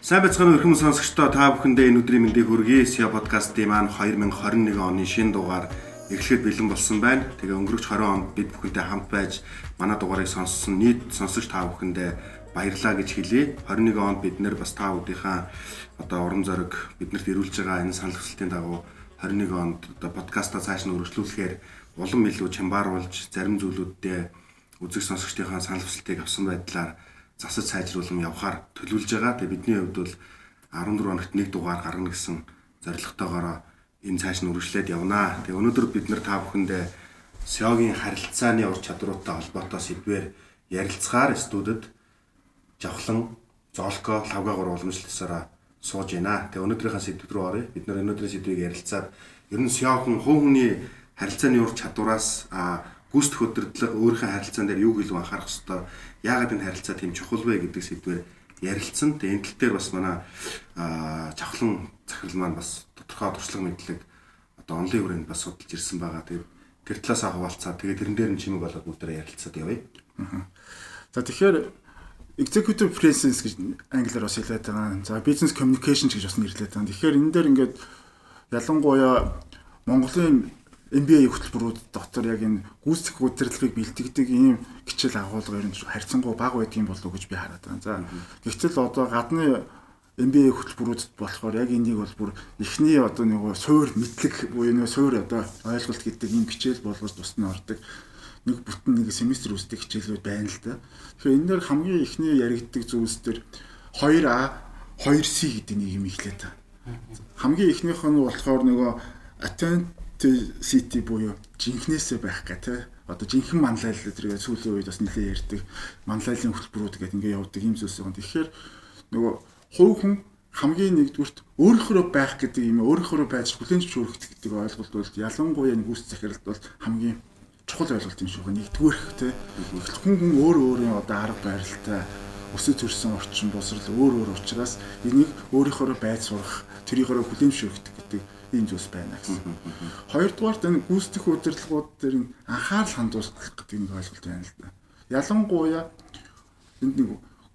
Сайн байцгаана уу хүмүүс сонсогчдоо та бүхэндээ энэ өдрийн мэндийг хүргэе. SEO подкастын маань 2021 оны шинэ дугаар эхлэхэд бэлэн болсон байна. Тэгээ өнгөрөх 20 онд бид бүхэнтэй хамт байж манай дугаарыг сонссон нийт сонсогч та бүхэндээ баярлалаа гэж хэлье. 21 онд бид нэр бас та бүдийнхаа урам зориг биднэрт ирүүлж байгаа энэ санал хүсэлтийн дагуу 21 онд подкастаа цааш нь өргөжлүүлэхээр улам илүү чамбааруулж зарим зүйлүүддээ үзэг сонсогчдийнхаа санал хүсэлтийг авсан байдлаар засаж сайжруулан явахаар төлөвлөж байгаа. Тэгээ бидний хувьд бол 14 хоногт нэг дугаар гаргана гэсэн зорилготойгоор энэ цааш нь үргэлжлээд явнаа. Тэгээ өнөөдөр бид нар та бүхэндээ SEO-гийн харилцааны ур чадваруудтай холбоотой сэдвээр ярилцахаар студид Жавхлан, Золко, Лавгаагур уламжлалсараа сууж байна. Тэгээ өнөөдрийнхээ сэдв рүү оръё. Бид нар өнөөдрийн сэдвийг ярилцаад ер нь SEO хүн хүний харилцааны ур чадвараас гүйцэтгэх удирдлага өөрийнхөө харилцаан дээр юу гэлөө анхаарах ёстой, яагаад энэ харилцаа тийм чухал вэ гэдэг сэдвээр ярилцсан. Тэгээ энэ тал дээр бас манай Жавхлан захирал маань бас тодорхой туршлага мэдлэг онлын хүрээнд бас судалж ирсэн байгаа. Тэгээд тэр талаасаа хуваалцаад тэгээд тэрэн дээр нь чимэг болоод бүгдээрээ ярилцаад явъя. За тэгэхээр executive presence гэж англиар бас хэлээд байгаа. За business communication гэж бас нэрлэдэг. Тэгэхээр энэ дээр ингээд ялангуяа Монголын MBA хөтөлбөрүүд дотор яг энэ гүйцэтгэх удирдлагыг бэлтгэдэг ийм хичээл агуулга ер нь харьцангуй бага байдгийн болов уу гэж би хараад байна. За гэвтэл одоо гадны MBA хөтөлбөрүүдэд болохоор яг энийг бол бүр эхний нэг суур мэдлэг буюу нэг суур ойлголт гэдэг ийм хичээл болгож тусна ордог. Нэг бүтэн нэг семестр үүсдэг хичээлүүд байна л да. Тэгэхээр энэ дээр хамгийн эхний яригддаг зүйлс төр 2A, 2C гэдэг нэг юм ихлээд байна. Хамгийн эхнийх нь болохоор нөгөө authenticity буюу жинхнээсээ байх гэх тийм жинхэнэ манлайл зэрэг сүүлийн үед бас нэлээд ярьдаг манлайлын хөтөлбөрүүд гэдэг ингээд явдаг юм зүйлс байгаа. Тэгэхээр нөгөө хувь хүн хамгийн нэгдүгürt өөрийнхөө байх гэдэг юм өөрийнхөө байж хүлээн зөвшөөрөх гэдэг ойлголт бол ялангуяа гүйц захиралд бол хамгийн чухал ойлголт юм шиг байна. Нэгдүгээрх тийм хүн өөрөө арга барилтай өсөж төрсэн орчин босрал өөр учраас энийг өөрийнхөө байж сурах тэрийгээрээ хүлээн зөвшөөрөх гэдэг ийм зүйлс байна гэсэн. Хоёрдугаарт энэ гүйцэтгэх удирдлагууд дээр анхаарал хандуулах гэдэг нэг ойлголт байна л да. Ялангуяа энд нэг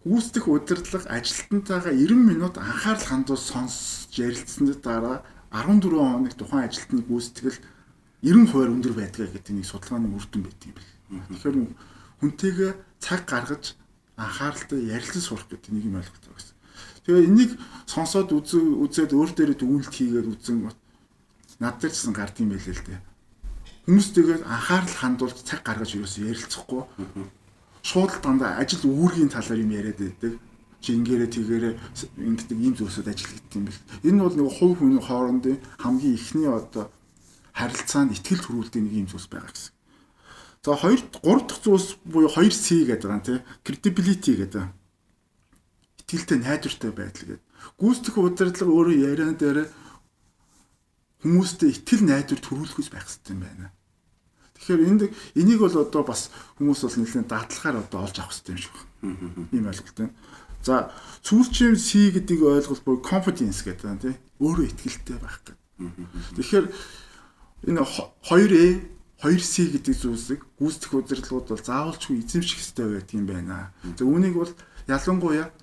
гүйцэтгэх удирдлага ажилтнтайгаа 90 минут анхаарал хандуул сонсож ярилцсаны дараа 14 хоног тухайн ажилтны гүйцэтгэл 90% өндөр байдгаа гэдэг нэг судалгааны үр дүн байдаг юм байна. Тэгэхээр хүнтэйгээ цаг гаргаж анхааралтай ярилцаж сурах гэдэг нэг юм ойлголт байна гэсэн. Тэгээ энийг сонсоод үзээд өөр дээрээ дүгнэлт хийгээд үзэн над дээр ч гэсэн гард юм байлээ л дээ. Хүмүүстэйгээ анхаарал хандуулж цаг гаргаж юусэн ярилцахгүй. Шууд дандаа ажил үүргийн талаар юм яриад байдаг. Чи ингээрээ тэгээрээ ингэдэг ийм зүйлсүүд ажил гэдэг юм бэл. Энэ бол нэг хувь хүний хоорондын хамгийн ихний харилцаанд ихтгэл төрүүлдэг нэг ийм зүйлс байгаа гэсэн. За 3 дахь зүйлс буюу 2C гэдэг байгаа тийм credibility гэдэг. Итгэлтэй найдвартай байдал гэдэг. Гүйцэтгэх удирдлага өөрөө яриан дээр хүмүүстэй итгэл найдвар төрүүлэхүйс байх хэрэгтэй юм байна. Тэгэхээр энийг бол бас хүмүүс бол нэлээд дадлахаар олж авах хэрэгтэй юм шиг байна. Ийм ойлголт байна. За сүүлчийн C гэдэг ойлголт буюу confidence гэдэг тийм өөрөө итгэлтэй байх гэдэг. Тэгэхээр энэ 2A 2C гэдэг зүйлсийг гүйцэтгэх удирдлагууд бол заавалчгүй эзэмших хэрэгтэй байдаг юм байна. За үүнийг бол ялангуяа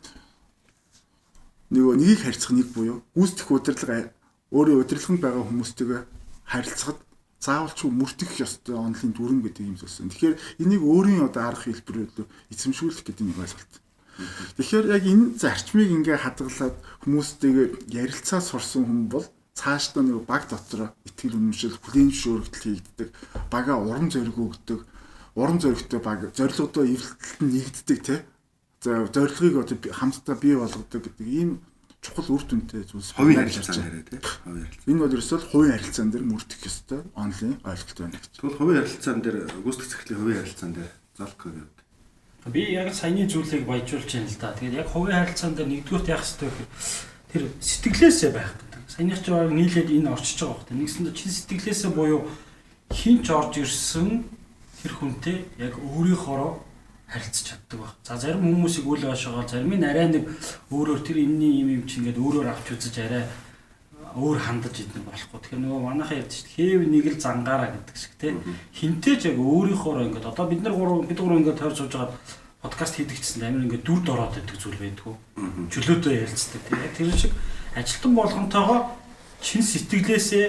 нэгийг харьцах нэг буюу гүйцэтгэх удирдлага өөрөө удирдлаганд байгаа хүмүүстэйгээ харилцахад заавалчгүй мөрдөх ёстой онлын дүрм гэдэг юм зүйлсэн. Тэгэхээр энийг өөрийн арга хэлбэрээр эзэмшүүлэх гэдэг нэг ойлголт. Тэгэхээр яг энэ зарчмыг ингээ хадгалаад хүмүүстэйгээ ярилцаа сурсан хүн бол цаашдаа нэг баг дотор итгэл үнэмшил хүлээн зөвшөөрөгдөл хийгддэг, бага урам зориг өгдөг, урам зоригтой баг зорилгодоо эвлэлт нэгддэг тийм. За зорилгыг хамтдаа бий болгодог гэдэг ийм чухал үр дүнтэй зүйлс хувийн харилцаан дээр тийм. Энэ бол ерөөсөө хувийн харилцаан дээр мөрдөх ёстой онлайн ойлголт байна гэж. Тэгвэл хувийн харилцаан дээр гүйцэтгэх захирлын хувийн харилцаан дээр Золко гэдэг. Би яг саяны зүйлийг баяжуулж байна л да. Тэгээд яг хувийн харилцаан дээр нэгдүгürt яах ёстой вэ? Тэр сэтгэлээсээ байх гэдэг. Саяных ч баг нийлээд энэ орчиж байгаа хөөхтэй. Нэгсэндээ чин сэтгэлээсээ буюу хинч орж ирсэн тэр хүнтэй яг өөрийнхоороо харилцаж чаддаг баг. За зарим хүмүүсийг үл гашаагаар зарим нь арай нэг өөрөөр тэр энэний юм чи ингээд өөрөөр авч үзэж арай өөр хандаж идэх болохгүй. Тэгэхээр нөгөө манайхаа ярьж шүү дээ. Хээв нэг л зангаараа гэдэг шиг тийм. Хинтээж яг өөрийнхоороо ингээд одоо бид гурав ингээд тойр сууж байгаа подкаст хийдэг гэсэн амир ингээд дүрд ороод байдаг зүйл байдгүй. Чөлөөтэй ярилцдаг. Яг тэр шиг ажилтан болгонтойгоо чин сэтгэлээсээ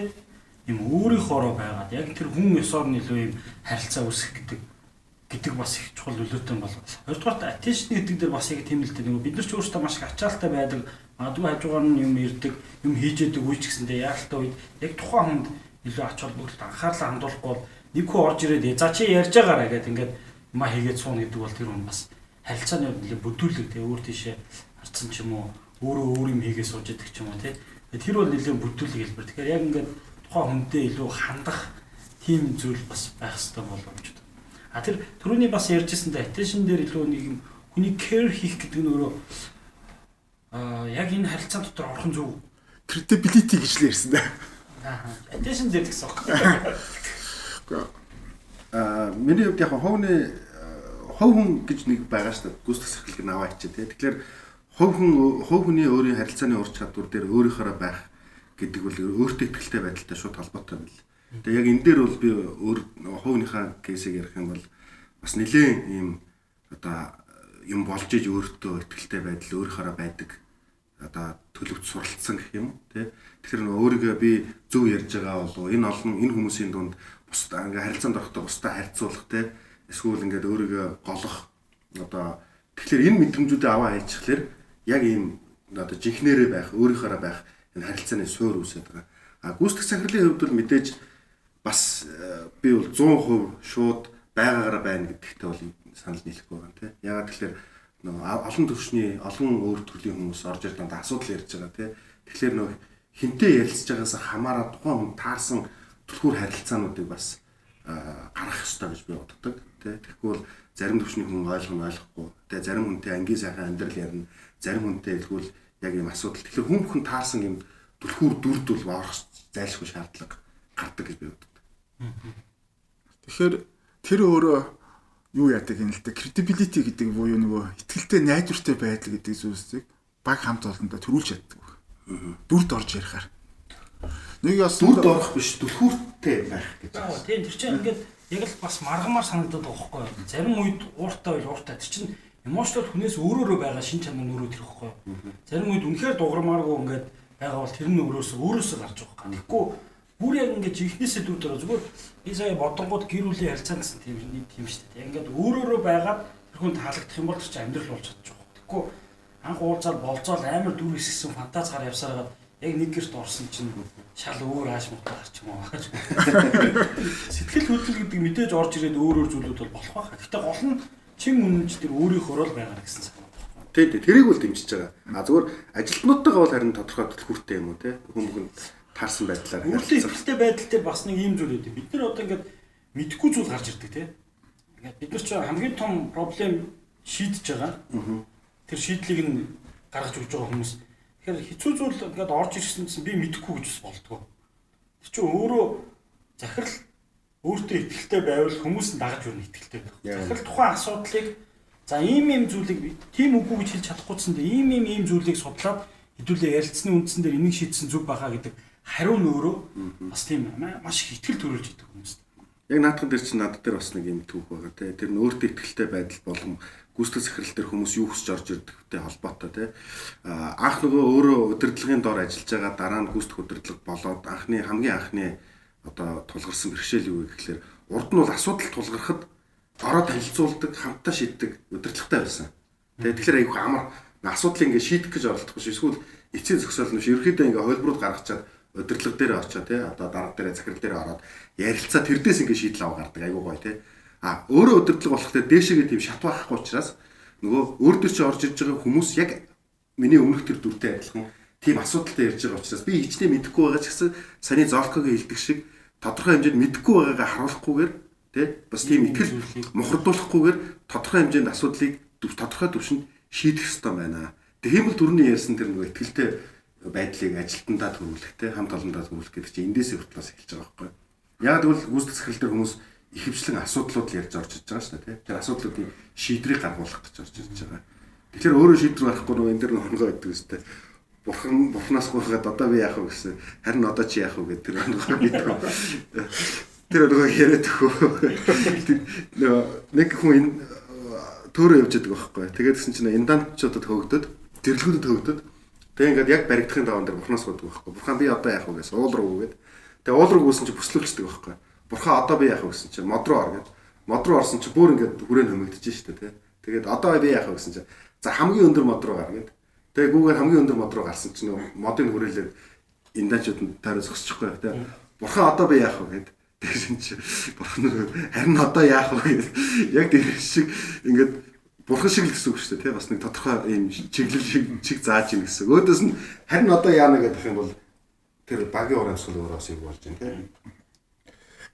юм өөрийнхоороо байгаад яг тэр хүн ёсоор нь илүү юм харилцаа үүсгэх гэдэг бас их чухал нөлөөтэй бол. Хоёрдугаар attention гэдэг дээр бас яг тийм л дээ. Бид нар ч өөрсдөө маш их ачаалтай байдаг. Магадгүй хажуугаар нь юм ирдэг, юм хийж яадаг үуч гэсэндээ яалтаа үед яг тухайн хүнд илүү ач холбогдолд анхаарлаа хандуулахгүй бол нэг хүн орж ирээд за чи ярьж байгаараа гэдэг ингээд ма хийгээд суuna гэдэг бол тэр хүн бас харилцааны хувьд нэлээд бүдүүлэг те өөр тийшээ харцсан ч юм уу өөр юм хийгээ сууж идэг ч юм уу те тэр бол нэлээд бүдүүлэг хэлбэр. Тэгэхээр яг ингээд тухайн хүнтэй илүү хандах тийм зүйл бас байх хэрэгтэй болов гэж байна. А тэр түрүүний бас ярьжсэндээ attention дээр илүү нэг юм хүний care хийх гэдэг нь өөрөө яг энэ харилцаа дотор орхон зөв credibility гэж л ярьсан да. Attention дээр гэсэн үг. Миний хувьд яг хов хүн гэж нэг байгаа шүү дээ. Гүйцэтгэх сэрхийлэг нь аваа ичээ тий. Тэгэхээр хов хүний өөрийн харилцааны ур чадвар дээр өөрийнхөө байх гэдэг бол өөртөө ихтэй байдалтай шууд холбоотой юм л. Тэгээ яг энэ дээр бол би хувийнхаа кейсийг ярих юм бол бас нэлээд ийм одоо юм болж иж өөртөө ихтэй байдал өөрийнхөө байдаг одоо төлөвт суралцсан гэх юм тий. Тэгэхээр өөрийгөө би зөв ярьж байгаа болов энэ хүмүүсийн дунд бусдаа ингээ харилцаанд орохдоо бусдаа харьцуулах тий. Эсвэл ингээд өөрийгөө голох одоо тэгэхээр энэ мэдрэмжүүдээ аваа хайчихлаэр яг ийм одоо жинхнэрээ байх өөрийнхөө байх энэ харилцааны суур үүсэж байгаа. А гүйцэтгэх сахирлын хувьд бол мэдээж бас би бол 100% шууд байгаагаараа байна гэдэгтээ бол санал нийлэхгүй байгаа тийм. Ягаад тэгэхээр олон төвшний олон өөр төрлийн хүмүүс орж ирж байгаа асуудал ярьж байгаа тийм. Тэгэхээр хинтээ ярилцж байгаас хамаараа тухайн хүн таарсан түлхүүр харилцаануудыг бас гаргах ёстой гэж би боддог тийм. Тэгэхгүй бол зарим төвшний хүн ойлгохгүй тийм. Зарим хүнтэй ангийн сайхан амьдрал ярина. Зарим хүнтэй илгүүл яг ийм асуудал. Тэгэхээр хүн бүхэн таарсан юм түлхүүр дүрд бол орох зайлшгүй шаардлага гардаг гэж би боддог. Тэгэхээр тэр өөрөө юу яадаг юм л да credibility гэдэг буюу нөгөө итгэлтэй найдвартай байдал гэдэг зүйлсийг баг хамт олондоо төрүүлж чаддаг. Дүрд орж ярихаар. Нэг яс дүрд орох биш түлхүүртэй байх гэж. Тийм тэр чинь ингээд яг л бас маргамаар санагдаад байгаа байхгүй юу? Зарим үед ууртай байл ууртай. Тэр чинь эмоцнол хүнээс өөрөөрөө байгаа шин чанар нь өөрөө тэр байхгүй юу? Зарим үед үнэхээр дуграмааргүй ингээд байгаа бол тэр нь өөрөөсөө гарч байгаа юм. Тэгэхгүй бүр яг ингээд жинхнээсээ дүр төрөө зүгээр би сая бодонгууд гэр бүлийн харилцаа гэсэн тийм шүү дээ. Ингээд өөрөөрөө байгаад тэр хүн таалагдах юм бол тэр чинь амьдрал болж чадчих واخ. Тэгэхгүй анх уулзаад болцоол амар дүр хэсгсэн фантазгаар явсараад яг нэг гэрт орсон чинь шал өөр ааш мутаа гарч юм аа. Сэтгэл хөдлөл гэдэг мэдээж орж ирээд өөр зүйлүүд бол болох байх. Гэхдээ гол нь чин үнэнч тэр өөрийнхөө л байгаа гэсэн санаа байна. Тийм тэрийг бол дэмжиж байгаа. А зүгээр ажилтнуудтайгаа бол харин тодорхой төлхүүртэй юм уу те хүмүүнд таарсан байдлаар хэлэлцээ байдал дээр бас нэг юм зүйл үүдээ. Бид нар одоо ингээд мэдхгүй зүйл гарч ирдэг те. Ингээд бид нар ч хамгийн том проблем шийдэж байгаа. Тэр шийдлийг нь гаргаж өгч байгаа хүмүүс. Тэгэхээр хэцүү зүйл ингээд орж ирсэн чинь би мэдэхгүй гэж бас болдгоо. Тэр чинь өөрөө захирал өөртөө ихтэй байвал хүмүүс нь дагаж өрнө ихтэй байх. Захирал тухайн асуудлыг за ийм зүйлийг тийм үгүй гэж хэлж чадахгүйсэн дээ ийм зүйлийг судлаад хэдүүлээ ярилцсны үндсэн дээр энийг шийдсэн зүг баха гэдэг хариу нь өөрөө бас тийм маш их ихтгэл төрүүлж идэг хүмүүс. Яг наадхан дээр чинь над дээр бас нэг юм түүх байгаа те. Тэр нь өөртөө ихтэй байдал болон гүйцэтгэх сахирал дээр хүмүүс юу хүсэж орж ирдэгтэй холбоотой те. Анх нөгөө өөрөө удирдлагын дор ажиллаж байгаа дараа нь гүйцэтгэх удирдлага болоод хамгийн анхны одоо тулгарсан бэрхшээл юу вэ гэхээр урд нь бол асуудал тулгархад ороод танилцуулдаг, хамтдаа шийддэг удирдлагатай байсан. Тэгэхээр айгүй амар асуудлыг ингээ шийдэх гэж оролдохгүй шүү. Эсвэл эцсийн зөксөл нь ерөөхдөө ингээ хөлбрүүд гаргачаад удирдлага дээр очоо тий одоо дарга дээр захирал дээр ороод ярилцаа тэрдээс ингээ шийдэл аваа гардаг айгүй гоё тий. А өөрөө удирдлага болохтой дээшээгээ тийм шат байхгүй учраас нөгөө өөр төр чи орж ирж байгаа хүмүүс яг миний өмнөх төр дүртэй адилхан тийм асуудалтай ярьж байгаа учраас би хичнээн мэдэхгүй байгаа ч гэсэн саний зоолкогийн хэлдэг шиг тодорхой хэмжээнд мэдэхгүй байгаагаа харуулахгүйгээр тий бас тийм итгэл мухардуулахгүйгээр тодорхой хэмжээнд асуудлыг тодорхой төвшөнд шийдэх ёстой байна. Тийм бол түрүүний ярьсан тэр нөгөө итгэлтэй байдлыг ажилтнаа төрүүлэх те хамт олондоо төрүүлэх гэдэг чинь эндээс хүртлээс эхэлж байгаа байхгүй. Яг тэгвэл гүйцэтгэх сахирал дээр хүмүүс ихэвчлэн асуудлууд ярьж орж иж байгаа шүү дээ. Тэр асуудлуудын шийдрийг гаргуулах гэж орж ирж байгаа. Тэгэхээр өөрөө шийдвэр гаргахгүй нөгөө энэ дэр хонгоо гэдэг үстэй. Бурхнаас гуйхаад одоо би яах вэ гэсэн. Харин одоо чи яах вэ гэдэг тэр хонгоо гэдэг. Тэр нөгөө яриад өгөө. Нөгөө нэг хүн төөрөө явж байгаа байхгүй. Тэгээд гэсэн чинь индантчуудад хөгдөд, зэрлэгүүдэд хөгдөд. Тэгээд ингээд яг баригдахын даваан дээр бурхнаас гоодог байхгүй. Бурхан би одоо яах вэ гэсэн уул руу үгээд. Тэгээд уул руу гүйсэн чинь бүслүүлчихдэг байхгүй. Бурхан одоо би яах вэ гэсэн чинь мод руу ор гэдэг. Мод руу орсон чинь бүр ингээд хүрээнд хөмөгдөж штэ тий. Тэгээд одоо би яах вэ гэсэн чинь за хамгийн өндөр мод руу гар гэдэг. Тэгээд гүүгээр хамгийн өндөр мод руу гарсан чинь модын хүрээлээд индантчуудад таараа зогсчихгүй тий. Бурхан одоо би яах вэ гэдэг. Тэгсэн чи бурхан харин одоо яах вэ гэдэг. Яг тэр шиг ингээд бурхан шиг л гэсэн үг шүү дээ тий. Бас нэг тодорхой юм чиглэл шиг зааж ийн гэсэн. Өөдөөс нь харин одоо яана гэдэг юм бол тэр багийн урамсгал өөрөөс юм болж байна тий.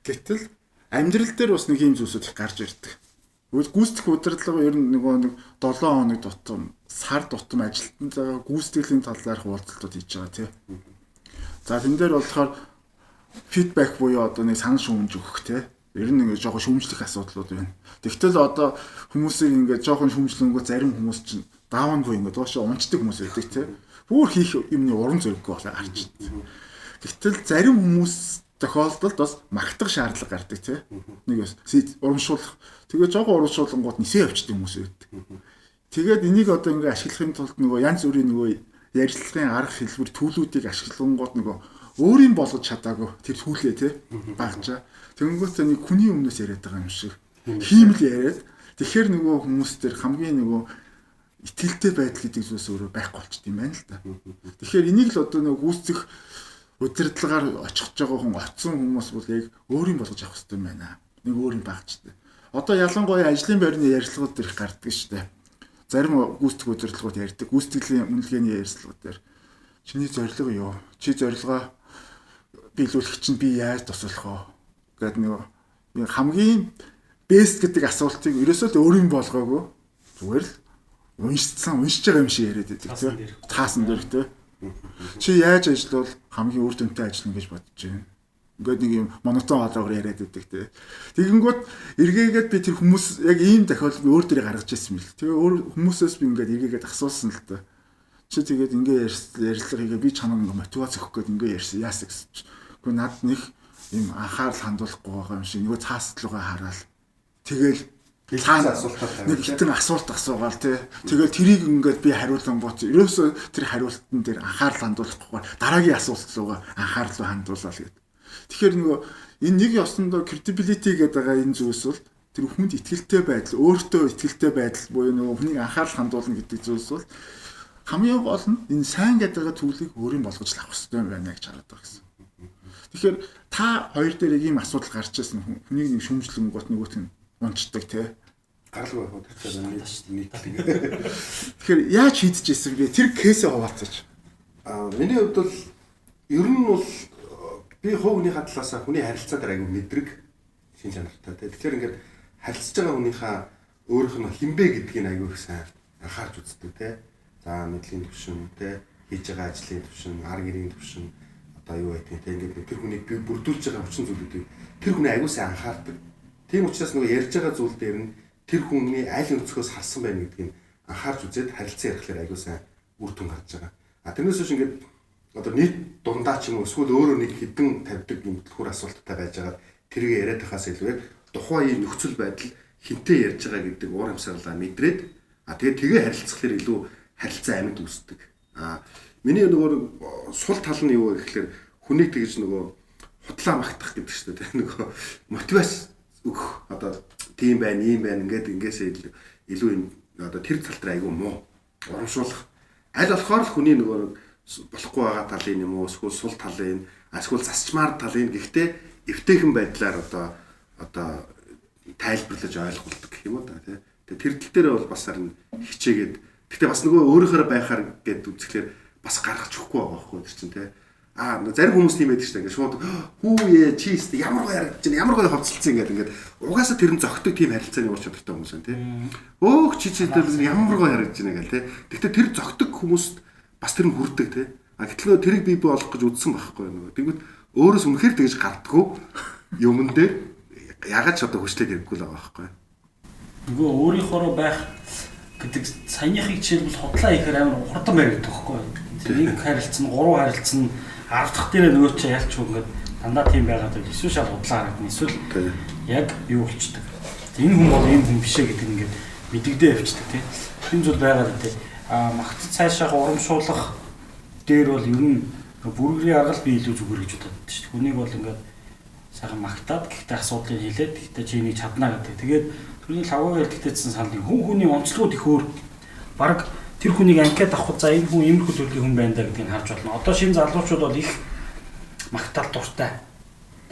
Гэтэл амьдрал дээр бас нэг юм зүйлсүүд их гарч ирдэг. Гүйцэтгэх удирдлага ер нь нөгөө нэг 7 хоног тутам, сар тутам ажилтнаа гүйцэтгэлийн талаарх уулзалтууд хийж байгаа тий. За тэн дээр болохоор фидбек буюу одоо нэг санал шүүмж өгөх тий. Ер нь ингээд жоохон шүүмжлэх асуудлууд байна. Тэгтэл одоо хүмүүсийг ингээд жоохон шүүмжлэнгөө зарим хүмүүс чинь даавн буюу ингээд доошоо унцдаг хүмүүс байдаг тий. Бүр хийх юмны уран зориггүй болоо харчихдаг. Гэтэл зарим хүмүүс тохиолдолд бас магтах шаардлага гардаг тий. Нэг бас урамшуулах. Тэгээ жоохон урамшуулгууд нисээ явчихдаг хүмүүс байдаг. Тэгээд энийг одоо ингээд ашиглахын тулд нөгөө янз бүрийн нөгөө ярилцлагын арга хэлбэр төлөвүүдийг ашиглангууд нөгөө өөрийн болгож чадаагүй тэр түлээ тий багчаа. Тэгэнгүүт нэг хүний өмнөөс яриад байгаа юм шиг хиймэл яриад тэгэхээр нөгөө хүмүүс төр хамгийн нөгөө итгэлтэй байдал гэдэг зүйлс өөрөө байхгүй болчт юм байна л да. Тэгэхээр энийг л одоо нөгөө гүйцэх удирдлагаар очихж байгаа хүн оцсон хүмүүс бол яг өөрийн болгож авах хэрэгтэй юм байна. Нэг өөрийн багчтай. Одоо ялангуяа ажлын байрны ярилцлагууд дээрх гардаг шүү дээ. Зарим гүйцэтгэх удирдлагууд ярьдаг. Гүйцэтгэлийн үнэлгээний ярилцлагууд дээр чиний зорилго юу? Чи зорилгоо биелүүлэх чинь би яаж туслах вэ гэдэг нэг хамгийн бэст гэдэг асуултыг ерөөсөө л өөрийн болгоогүй зүгээр л уншиж байгаа юм шиг яриад байдаг тийм таасан дээр тийм чи яаж ажиллавал хамгийн үр дүнтэй ажиллана гэж бодож байна. Ингээд нэг юм монотон хоолойгоор яриад байдаг тийм. Тэгэнгүүт эргээгээд би тэр хүмүүс яг ийм тохиолдолд өөр дээрээ гаргаж ирсэн мэл. Тэгээ өөр хүмүүсээс би ингээд эргээгээд асуусан л та. Чи тэгээд ингээ ярилцлага хийгээ би чанаа ингээ мотивац өгөх гээд ингээ ярьсан яасаа гэсэн чи. Гэхдээ над нэг юм анхаарал хандуулахгүй байгаа юм шиг нөгөө цаасдлуугаа хараад тэгэл цаана нэг хитэн асуулт асуугаал тий. Тэгэл тэрийг ингээд би хариулангууд ерөөсөө тэр хариултан дээр анхаарал хандуулахгүй дараагийн асуулт руугаа анхаарал хандуулаад гэдэг. Тэгэхээр нөгөө энэ нэг ёсондоо credibility гэдэг байгаа энэ зүйлс бол тэр хүнд итгэлтэй байдал, өөртөө итгэлтэй байдал буюу нөгөө хүнийг анхаарал хандуулна гэдэг зүйлс бол хамгийн гол нь энэ сайн гэдэг зүйлийг өөрийн болгож авах хэрэгтэй юм байна гэж хараад байгаа гэсэн. Тэгэхээр та хоёр дээр ийм асуудал гарч ирсэн хүнийг нэг шүмжлэнгүүт нөгөөт нь унцдаг тий. Гаралгүй байх уу нийт. Тэгэхээр яаж шийдэж ирсэн бэ? Тэр кейсээ хуваалцаач. Миний хувьд бол ер нь бол би хувь хүний хадлаасаа хүний харилцаа дээр аягүй мэдрэг шин чанартай тий. Тэгэхээр ингээд харилцаж байгаа хүнийхээ өөрийнх нь хинбэ гэдгийг аягүй их сайн анхаарч үздэг тий. За мэдлийн төвшин тий хийж байгаа ажлын төвшин, ар гэрийн төвшин одоо юу байдгийг тий ингээд тэр хүнийг би бүрдүүлж байгаа хүчин зүйлүүдийг тэр хүний аягүй сайн анхаардаг. Тийм учраас нөгөө ярьж байгаа зүйл дээр нь тэр хүний аль өнцгөөс харсан байна гэдгийг анхаарч үзээд харилцан ярихлаар аягүй сайн үр дүн гарч байгаа. Тэрнээс биш ингээд одоо нийт дундаа ч юм уу эсвэл өөрөө нэг хідэн тавьдаг юм түлхүүр асуулттай байж байгаа тэрийг яриад байхаас илүүгээр тухайн ийм нөхцөл байдал хинтээ ярьж байгаа гэдэг уур амьсгалаа мэдрээд тэгээ харилцахлаар илүү харилцан амьд үүсдэг. Миний нөгөө сул тал нь юу вэ гэхээр хүнийг тэгж нөгөө худлаа магтах гэдэг шүү дээ. Нөгөө мотивац өгөх одоо тийм байна, ийм байна ингээсээ илүү юм одоо тэр тал дээр айгүй муу урамшуулах. Аль болохоор л хүний нөгөө болохгүй байгаа талын юм уу эсвэл сул талын эсвэл засчмаар талын гэхдээ эвтэйхэн байдлаар одоо тайлбарлаж ойлгуулдаг гэх юм уу та тий. Тэр тал дээр бол бас харин хичээгээд гэхдээ бас нөгөө өөрөөхөө байхаар гэд үзэхлээр бас гаргаж өгөхгүй байгаа байхгүй тэр чинь тий. Зарим хүмүүс тийм байдаг шүү дээ. Ингээд шууд хүүе чи өст ямар гоё харагдаж байна. Ямар гоё хувцалцсан ингээд угаасаа тэр нь зөгтөг тийм харилцааны ур чадвартай хүмүүс байна тий. Өөх чи тэр ямар гоё харагдаж байна гэл тий. Гэхдээ тэр зөгтөг хүмүүст бас тэр нь хүрдэг тий. Гэтэл тэрийг бий болох гэж үзсэн байхгүй нөгөө. Тэгвэл өөрөөс үнэхээр тэгж гардггүй юмн дээр ягаад ч одоо хөшлөд хэрэггүй л байгаа байхгүй. Нөгөө өөрийнхоороо байх гэдэг саяныхыг жишээлбэл худлаа ихээр амар хурдан баригддаг байхгүй. Нэг харилцсан, гурван харилцсан 10 дахь дээр нөгөө чи ялч ингээд дандаа тийм байгаад байл эсвэл шал худлаа харагдана. Эсвэл яг юу болчдөг. Энэ хүн бол ийм хүн бишээ гэдэг ингээд мэдэгдээ явчихдаг тийм. Тийм зүйл байгаа л дээ. Магтад цаашаа урамшуулах дээр бол ер нь бүргэрийн арга л би илүү зүгээр гэж бодод шүү дээ. Хүнийг бол ингээд сайхан магтаад гэхдээ асуудлыг хэлээд гэхдээ чи энийг чадна гэдэг. Тэгээд түрний лавгаа хэлдэгтэйсэн саналын хүний онцлогуд их өөр. Бараг тэр хүнийг анкет авах за энэ хүн иймэрхүү төрлийн хүн байна да гэдгийг харж болно. Одоо шинэ залуучууд бол их магтаал дуртай.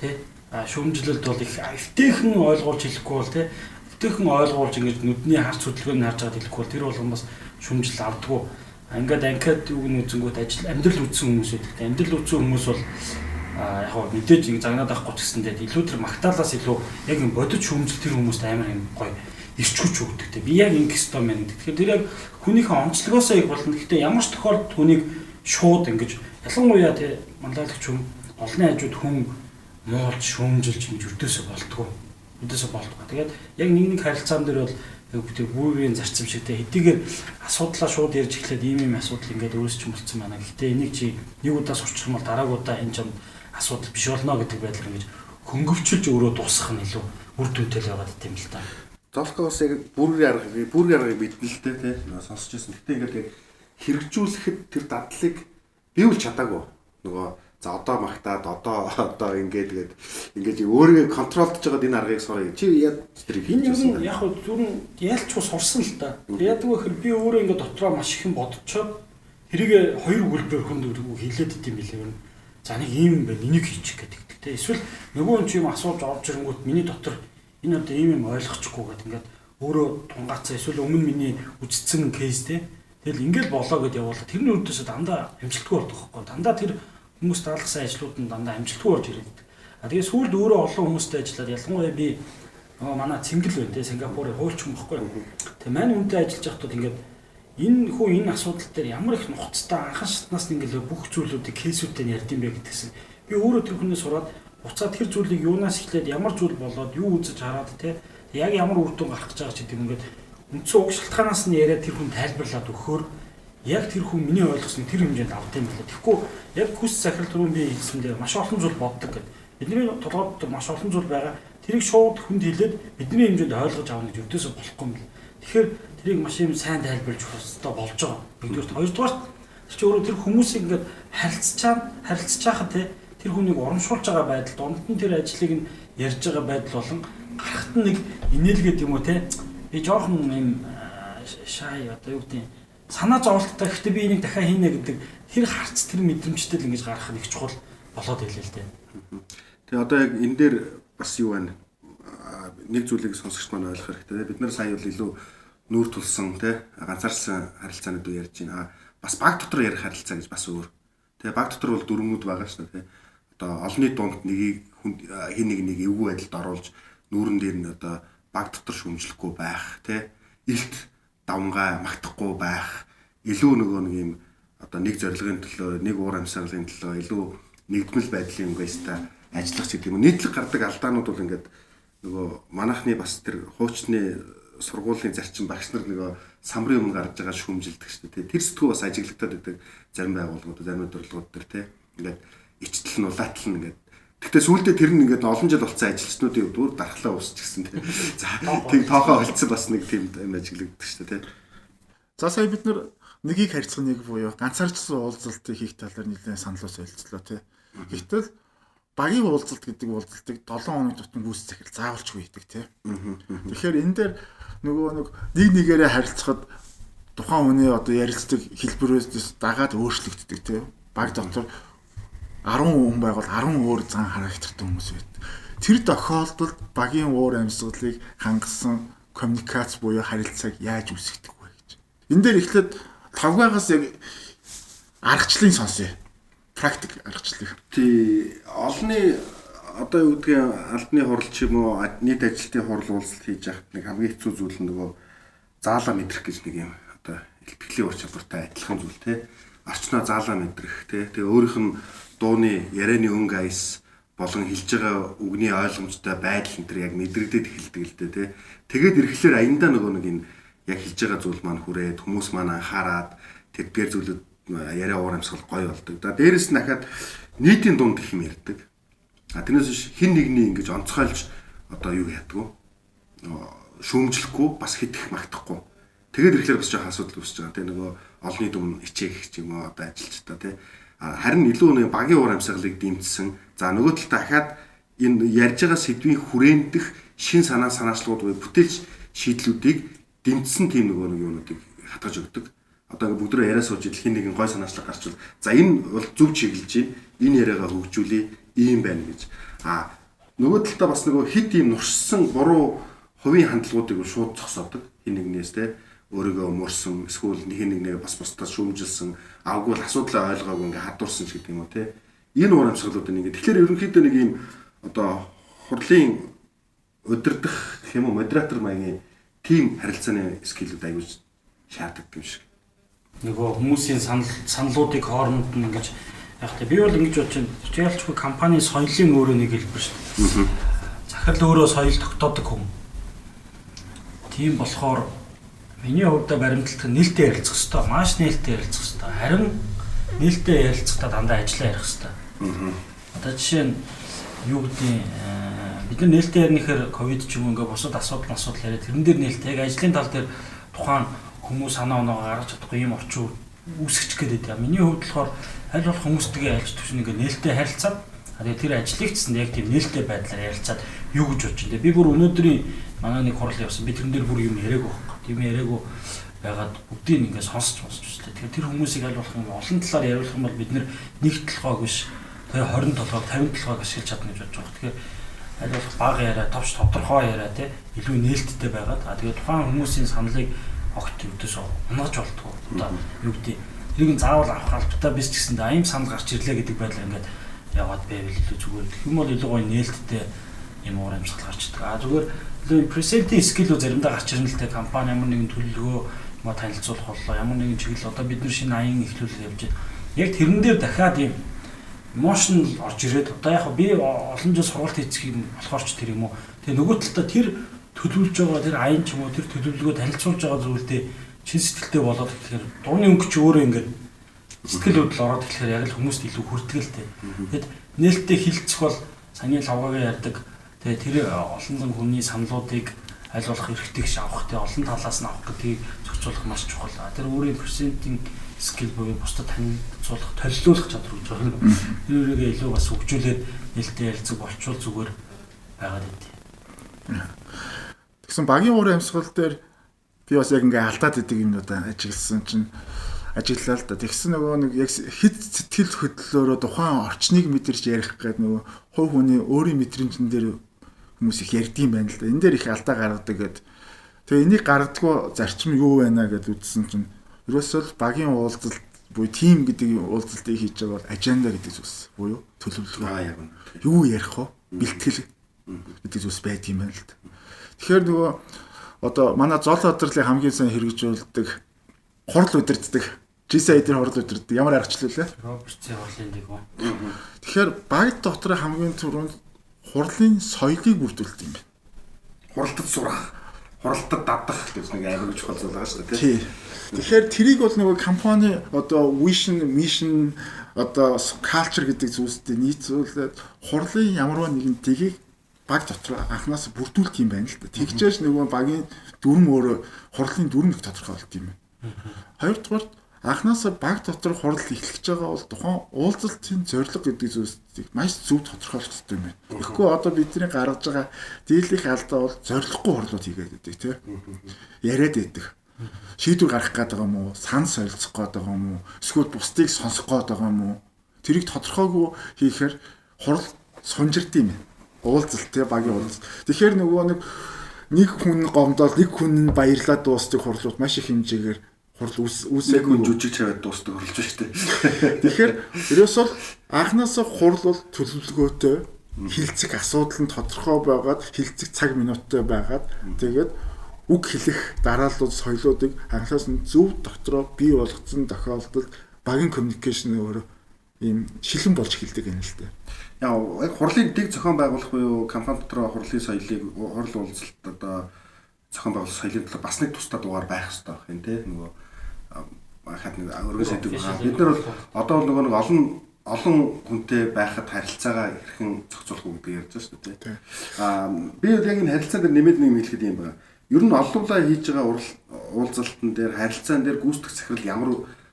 Тэ? Шүүмжлэлд бол их эвтэйхэн ойлгуулж хэлэхгүй бол тэ? Эвтэйхэн ойлгуулж ингэж нүдний харц хөдөлгөөний харж байгаа хэлэхгүй бол тэр болгоноос шүүмжлэл авдаггүй. Ингээд анкет юу нэг үзэнгүүт ажил амьдрал үзсэн хүмүүс байдаг. Амьдрал үзсэн хүмүүс бол яг мэдээж ингэ загнаад авахгүй ч гэсэндээ илүү тэр магтаалаас илүү яг энэ бодит шүүмжил тэр хүмүүст амар юм гоё ирч хүч өгдөг те. Би яг ингэх ёстой мэн гэдэг. Тэгэхээр тэр яг хүнийхээ онцлогоосоо их болно. Гэхдээ ямар ч тохиолдолд хүнийг шууд ингэж ялангуяа те манлайлагч хүн олонний хажууд хүн муулж шүүмжилж ингэж өрдөөсөө болтгоо. Өрдөөсөө болтгоо. Тэгээд яг нэг харилцаан дээр бол тэр бүрийн зарцам шиг те хэдийгээр асуудлаа шууд ярьж эхлээд ийм асуудал ингээд өөрсч мөлцсөн байна. Гэхдээ энийг чи нэг удаа сурчсан бол дараагуудаа энэ ч асуудал биш болно гэдэг байдлаар ингэж хөнгөвчилж өөрөө дуусгах нь илүү үр дүнтэй л яваад идэм л та. Золко бас яг бүргийн аргыг мэднэлтэй тий сонсч байсан. Гэтэ ингээд яг хэрэгжүүлэхэд тэр дадлыг бивэл чадаагүй. Нөгөө за одоо магтаад одоо ингээд өөрийгөө контролдож байгаад энэ аргыг сурах. Чи яа тэр энэ юм яг хөө зүрн ялчгүй сурсан л та. Яадаг вэ гэхээр би өөрөө ингээд дотроо маш их юм бодцоод тэрийг хоёр өгүүлбэрээр хүнд хилээд идэм билээ юм. За нэг ийм юм байна. Энийг хийчих гэдэг тий. Эсвэл нөгөө хүн чи юм асууж орж ирэнгүүт миний дотор энэ одоо ийм юм ойлгочихгүй гэдэг ингээд өөрөө тунгаацсан эсвэл өмнө миний үздсэн кейс те. Тэгэл ингээд болоо гэдээ явуулаад тэрний үрдөөсөө дандаа амжилтгүй болдог байхгүй. Дандаа тэр хүмүүс даалгасан ажлууд нь дандаа амжилтгүй болж ирээд. Тэгээд сүүлд өөрөө олон хүмүүстэй ажиллаад ялангуяа би манай Цэнгэл байна те. Сингапурын хуульч хүн байхгүй. Тэгээ маань үнтэй ажиллаж байхдаа ингээд энэ хүн энэ асуудал дээр ямар их нухацтай анхан шатнаас ингээд бүх зүйлүүдийг кейсүүдтэй ярьд юм бэ гэдгсэн. Би өөрөө тэр хүнээс сураад буцаад тэр зүйлийг юунаас эхлээд ямар зүйл болоод юу үзэж хараад те яг ямар үр дүн гарах гэж байгаа ч гэдэг ингээд үндсэн уг шалтгаанаас нь яриад тэр хүн тайлбарлаад өгөхөөр яг тэр хүн миний ойлгосныг тэр хэмжээнд авдаг юм байна. Тэгэхгүй яг хүс захирал түрүүн би хэлсэндээ маш олон зүйл боддог гэдэг. Бидний толгойд маш олон зүйл байгаа. Тэрийг шууд хүнд хэлээд бидний хэмжээнд ойлгож авах гэж өдөөсөө болохгүй юм байна. Тэгэхээр тэрийг маш юм сайн тайлбарлаж өгөх хэрэгтэй болж байгаа. Нэгдүгээр, хоёрдугаар тэр чинь өөрөө тэр хүмүүсийг ингээд харилцаж чаахад те тэр хүнийг урамшуулж байгаа байдал, дунд нь тэр ажлыг нь ярьж байгаа байдал болон гарахт нь нэг инээлгээд юм уу те. Би жоохон юм шай одоо юу гэдэг санаа зовлттой гэхдээ би энийг дахиад хийнэ гэдэг тэр харц тэр мэдрэмжтэй л ингэж гарах нэг чухал болоод ирлээ л дээ. Тэгээ одоо яг энэ дээр бас юу байна? Нэг зүйлийг сонсогч маань ойлгох хэрэгтэй. Бид нар сая бол илүү нүүр тулсан те ганцаарсан харилцааны дүү ярьж байна. Бас баг дотор ярих харилцаа гэж бас өөр. Тэгээ баг дотор бол дүрмүүд байгаа шүү дээ. Одоо олонний дунд нэгийг хин нэг эвгүй байдалд оруулж нүүрэн дээр нь одоо баг дотор шүмжлэхгүй байх те илт давмгай магтахгүй байх илүү нөгөө нэг юм одоо нэг зорилгын төлөө нэг уур амьсгалын төлөө илүү нэгдмэл байдлын угаастай ажиллах гэдэг юм. Нийтлэг гардаг алдаанууд бол ингээд нөгөө манайхны бас тэр хуучны сургуулийн зарчим багш нар нөгөө самрын өмнө гарч байгаа шүүмжилдэг шүү дээ. Тэр сэтгүү бас ажиглагдаад байдаг зарим байгууллагууд, зарим төрлүүд төр те ингээд ичтэл нь улаатал нь ингээд гэхдээ сүүлдээ тэр нь ингээд олон жил болсон ажилчнуудын өвдөр дархлаа үүсчихсэн те. За тийм тоохоо холцсон бас нэг тийм юм ажиглагддаг шүү дээ те. За сая бид нар нэгийг харьцах нэг буюу ганцаарчсан уулзалтыг хийх талаар нэлээд саналаа солилцлоо те. Гэвтэл багийн уулзалт гэдэг уулзалтыг 7 хоног тутам гүйс захирал заавалчгүй хийдэг те. Тэгэхээр энэ дээр нөгөө нэг нэгээрээ харилцахад тухайн хүний одоо ярилцдаг хэлбэрээс дагаад өөрчлөгддөг те. Баг дотор 10 хүн байгуул 10 өөр зан характертай хүмүүс байд. Тэр тохиолдолд багийн уур амьсгалыг хангасан коммуникац буюу харилцааг яаж үүсгэх вэ гэж. Энэ дээр эхлээд тавгаагаас яг аргачлалын сонсъё. Практик аргачлал. Тий олонний одоо юу гэдгийг албаны хурал ч юм уу нийт ажилтны хурал уулзалт хийж яхад нэг хамгийн хэцүү зүйл нь нөгөө заалаа мэдрэх гэж нэг юм одоо илтгэлийн ур чадвартай адилхан зүйл те. Орчноо заалаа мэдрэх те. Тэгээ өөрийнх нь дууны ярианы өнгө аяс болон хэлж байгаа үгний ойлгомжтой байдал энэ төр яг мэдрэгдээд эхэлдэг л дээ те. Тэгээд ирэхлээр аяндаа нөгөө нэг энэ яг хэлж байгаа зүйл маань хүрээд хүмүүс маань анхаарад тэдгээр зүйлүүд яриа уур амьсгал гоё болдог. За дээрэс нь дахиад нийтийн дунд их юм ярьдаг. А тэрнээс биш хин нэгний ингэж онцгойлж одоо юу яадаг вэ? шүүмжлэхгүй бас хитэх магтахгүй. Тэгээд ирэхлээр бас жоохон асуудал үүсэж байгаа. Тэ нөгөө олонний дүн ичээх ч юм уу одоо ажилч та тий. Харин илүү нэг багийн уур амьсгалыг дэмжсэн. За нөгөө талд дахиад энэ ярьж байгаа сэдвийн хүрэндэх шин санаачлалууд буюу бүтээлч шийдлүүдийг дэмжсэн тийм нөгөө нэг юунуудыг хатгаж өгдөг. Одоо ингээ бүгдөө яриа сууж идэл хин нэгэн гой санаачлал гарчвал за энэ бол зөв чиглэж байна. Энэ яриагаа хөгжүүлээ ийм байна гэж. Нөгөө талдаа бас нөгөө хит ийм нуршсан буруу хувийн хандлагуудыг шууд зогсоодог. Хин нэгнээс те өөрийгөө өмөрсөн эсвэл нэг нэгээ бас бусдаас шүүмжилсэн авгүй асуудлаа ойлгоогүй ингээ хадуурсан ч гэдэг юм уу те. Энэ уур амьсгалууд ингээ тэгэхээр ерөнхийдөө нэг ийм одоо хурлын удирдах гэх юм уу модератор маягийн тим харилцааны скиллүүд аягүй шаарддаг юм шиг. Нөгөө хүмүүсийн саналуудыг хооронд нь ингэж яг та би бол ингэж бодож байна. Ялчгүй компани соёлын өөрөө нэг хэлбэр шүү дээ. Захирал өөрөө соёл тогтоодог хүн. Тийм болохоор миний хувьд баримтлалт нь нээлттэй ярилцах хэрэгтэй. Маш нээлттэй ярилцах хэрэгтэй. Харин нээлттэй ярилцахдаа дандаа ажиллаа ярих хэрэгтэй. Одоо жишээ нь юу гэдэг бид нар нээлттэй ярихнээр ковид ч юм ингээ бусад асуудал яриа тэрэн дээр нээлттэй яг ажлын тал дээр тухайн хүмүүс санаа оноогоо гаргаж чадахгүй юм орчин үүсгэж гээд байдаг. Миний хувьд болохоор аль болох хүмүүстэйгээ альж төвшин ингээ нээлттэй харилцаад тэгээд тэр ажлыг гэсэн яг тийм нээлттэй байдлаар ярилцаад юу гэж бодож байна. Би бүр өнөөдрийн манай нэг хурал явсан. Би тэрэн дээр бүр юм яриаг байхгүй. Тийм яриаггүй байгаад бүгдийг ингээ сонсч үзлээ. Тэгэхээр тэр хүмүүсийг аль болох олон талаар яриулах юм бол бид нэг толгойг биш тэр 20 толгойг 50 толгойг ашиглаж чадна гэж бодож байгаа. Тэгэхээр аль болох бага яриа, товч тодорхой яриа тий илүү нээлттэй байгаад тэгээд тухайн хүмүүсийн саналыг огт өвдөс унгаж болтгоо. Одоо юу гэдэг тэрийг заавал авах албатай биш ч гэсэн аян санал гарч ирлээ гэдэг байдлаар ингээд яваад байвал илүү зүгээр. Тэгэх юм бол илүү гоё нээлттэй юм уур амьсгал гарч идэг. Зүгээр илүү презентийн скиллүүд заримдаа гарч ирнэ л те компани ямар нэгэн төлөвлөгөө маа танилцуулах боллоо. Ямар нэгэн чиглэл одоо бид нар шинэ аян эхлүүлэл явж байна. Яг тэрэн дээр дахиад юм эмошн орж ирээд одоо яг би олон жил сургалт хийчих юм болохоор ч тэр юм уу. Тэгээ нөгөө талдаа тэр төлөвлөж байгаа тэр аян ч юм уу тэр төлөвлөгөө танилцуулж байгаа зүйлдээ чин сэтгэлтэй болоод тэгэхээр дууны өнгө ч өөрөө ингээд сэтгэл хөдлөл ороод тэгэхээр яг л хүмүүст илүү хүртгэлтэй. Тэгэд нээлттэй хилцэх бол саний лавгагаа ярьдаг. Тэгээ тэр олон хүний саналуудыг аль болох эргэтгэж авах тий олон талаас нь авах гэдгийг зохицуулах маш чухал. Тэр өөрийн презентинг скил буюу бусдад танилцуулах, толилуулах чадвар гэж байна. Тэрүүгээ илүү бас хөгжүүлээд нээлттэй ярилцаг болчвол зүгээр байгаад байдیں۔ Тэгсэн багийн уур амьсгал дээр би бас яг ингээ алдаад идэг юмнуудаа ажигласан чинь ажиглалаа л да. Тэгсэн нөгөө нэг яг хэд сэтгэл хөдлөлөөрөө тухайн орчныг мэдэрч ярих гэдэг нөгөө хувь хүний өөрийн мэдрэмжэн дээр хүмүүс их ярьдсан байна л да. Энэ дээр их алдаа гаргадаг гэд. Тэгээ энийг гаргадаггүй зарчим юу байна гэд үзсэн чинь ерөөсөө багийн уулзалт буюу тим гэдэг уулзалтыг хийж байгаа бол аженда гэдэг зүйлс буюу төлөвлөгөө. Юу ярих вэ? Бэлтгэл гэдэг зүйлс байд юм байна л да. Тэгэхээр нөгөө одоо манай зол бодлыг хамгийн сайн хэрэгжүүлдэг хурал удирддаг GSI дээр хурал удирддаг ямар аргачлал вэ? Робертсийн хурлын нэг үү. Тэгэхээр баг дотор хамгийн түрүүнд хурлын соёлыг бүрдүүлдэг юм байна. Хуралдад сурах, хуралдад дадах гэж нэг аймаг чухал зүйл байгаа шүү дээ тий. Тэгэхээр тэрийг бол нөгөө компани одоо vision, mission одоо culture гэдэг зүйлстэй нийцүүлээд хурлын ямарваа нэгэн тгийг баг дотор анханаас бүрдүүлдэг юм байна л да. Тэгжээж нөгөө багийн дүрм өөрөө хурлын дүрм их тодорхойлт юм байна. Хоёрдугаар анханаас баг дотор хурал эхлэж байгаа бол тухайн уулзалтын зорилго гэдэг зүйлсийг маш зөв тодорхойлох хэрэгтэй юм байна. Тэгэхгүй одоо бидний гаргаж байгаа дийлэнх алдаа бол зорилгогүй хурлууд хийгээд байдаг тийм. Яриад байдаг. Шийдвэр гаргах гээд байгаа юм уу? Сан солилцох гээд байгаа юм уу? Эсвэл бусдыг сонсох гээд байгаа юм уу? Тэрийг тодорхойгүй хийхээр хурал сунжирд юм байна. Уулзалт тий багийн уулзалт. Тэгэхээр нөгөө нэг хүн гомдоод нэг хүн баярлаад дуустдаг хурлууд маш их хэмжээгээр хурл үүсэх хүн жүжиг чаваад дуустдаг хурлж байна шүү дээ. Тэгэхээр ерөөсөө анхнаасаа хурл бол төлөвлөгөөтэй хилцэх асуудал нь тодорхой байгаад хилцэх цаг минуттай байгаад тэгээд үг хэлэх дарааллууд соёлоодыг анхаас нь зөв дотроо бий болгоцсон тохиолдолд багийн коммуникашн өөрөө ийм шилэн болж эхэлдэг юм л дээ. Яг хурлын дэг зохион байгуулах буюу компани дотор хурлын соёлыг хурал уулзалт одоо зохион байгуулах соёлын талаар бас нэг тусдаа дугаар байх хэрэгтэй байх юм тий нөгөө хаад нэг өргөн сэдв байгаа. Бид нар бол одоо нөгөө нэг олон хүнтэй байхад харилцаагаа хэрхэн зохицуулах уу гэдэг ярьж байна шүү дээ тий. Би яг энэ харилцаа дээр нэмээд нэг хэлэхэд юм байна. Ер нь олонлаа хийж байгаа уулзалтан дээр харилцаан дээр гүйцэтгэх захирал ямар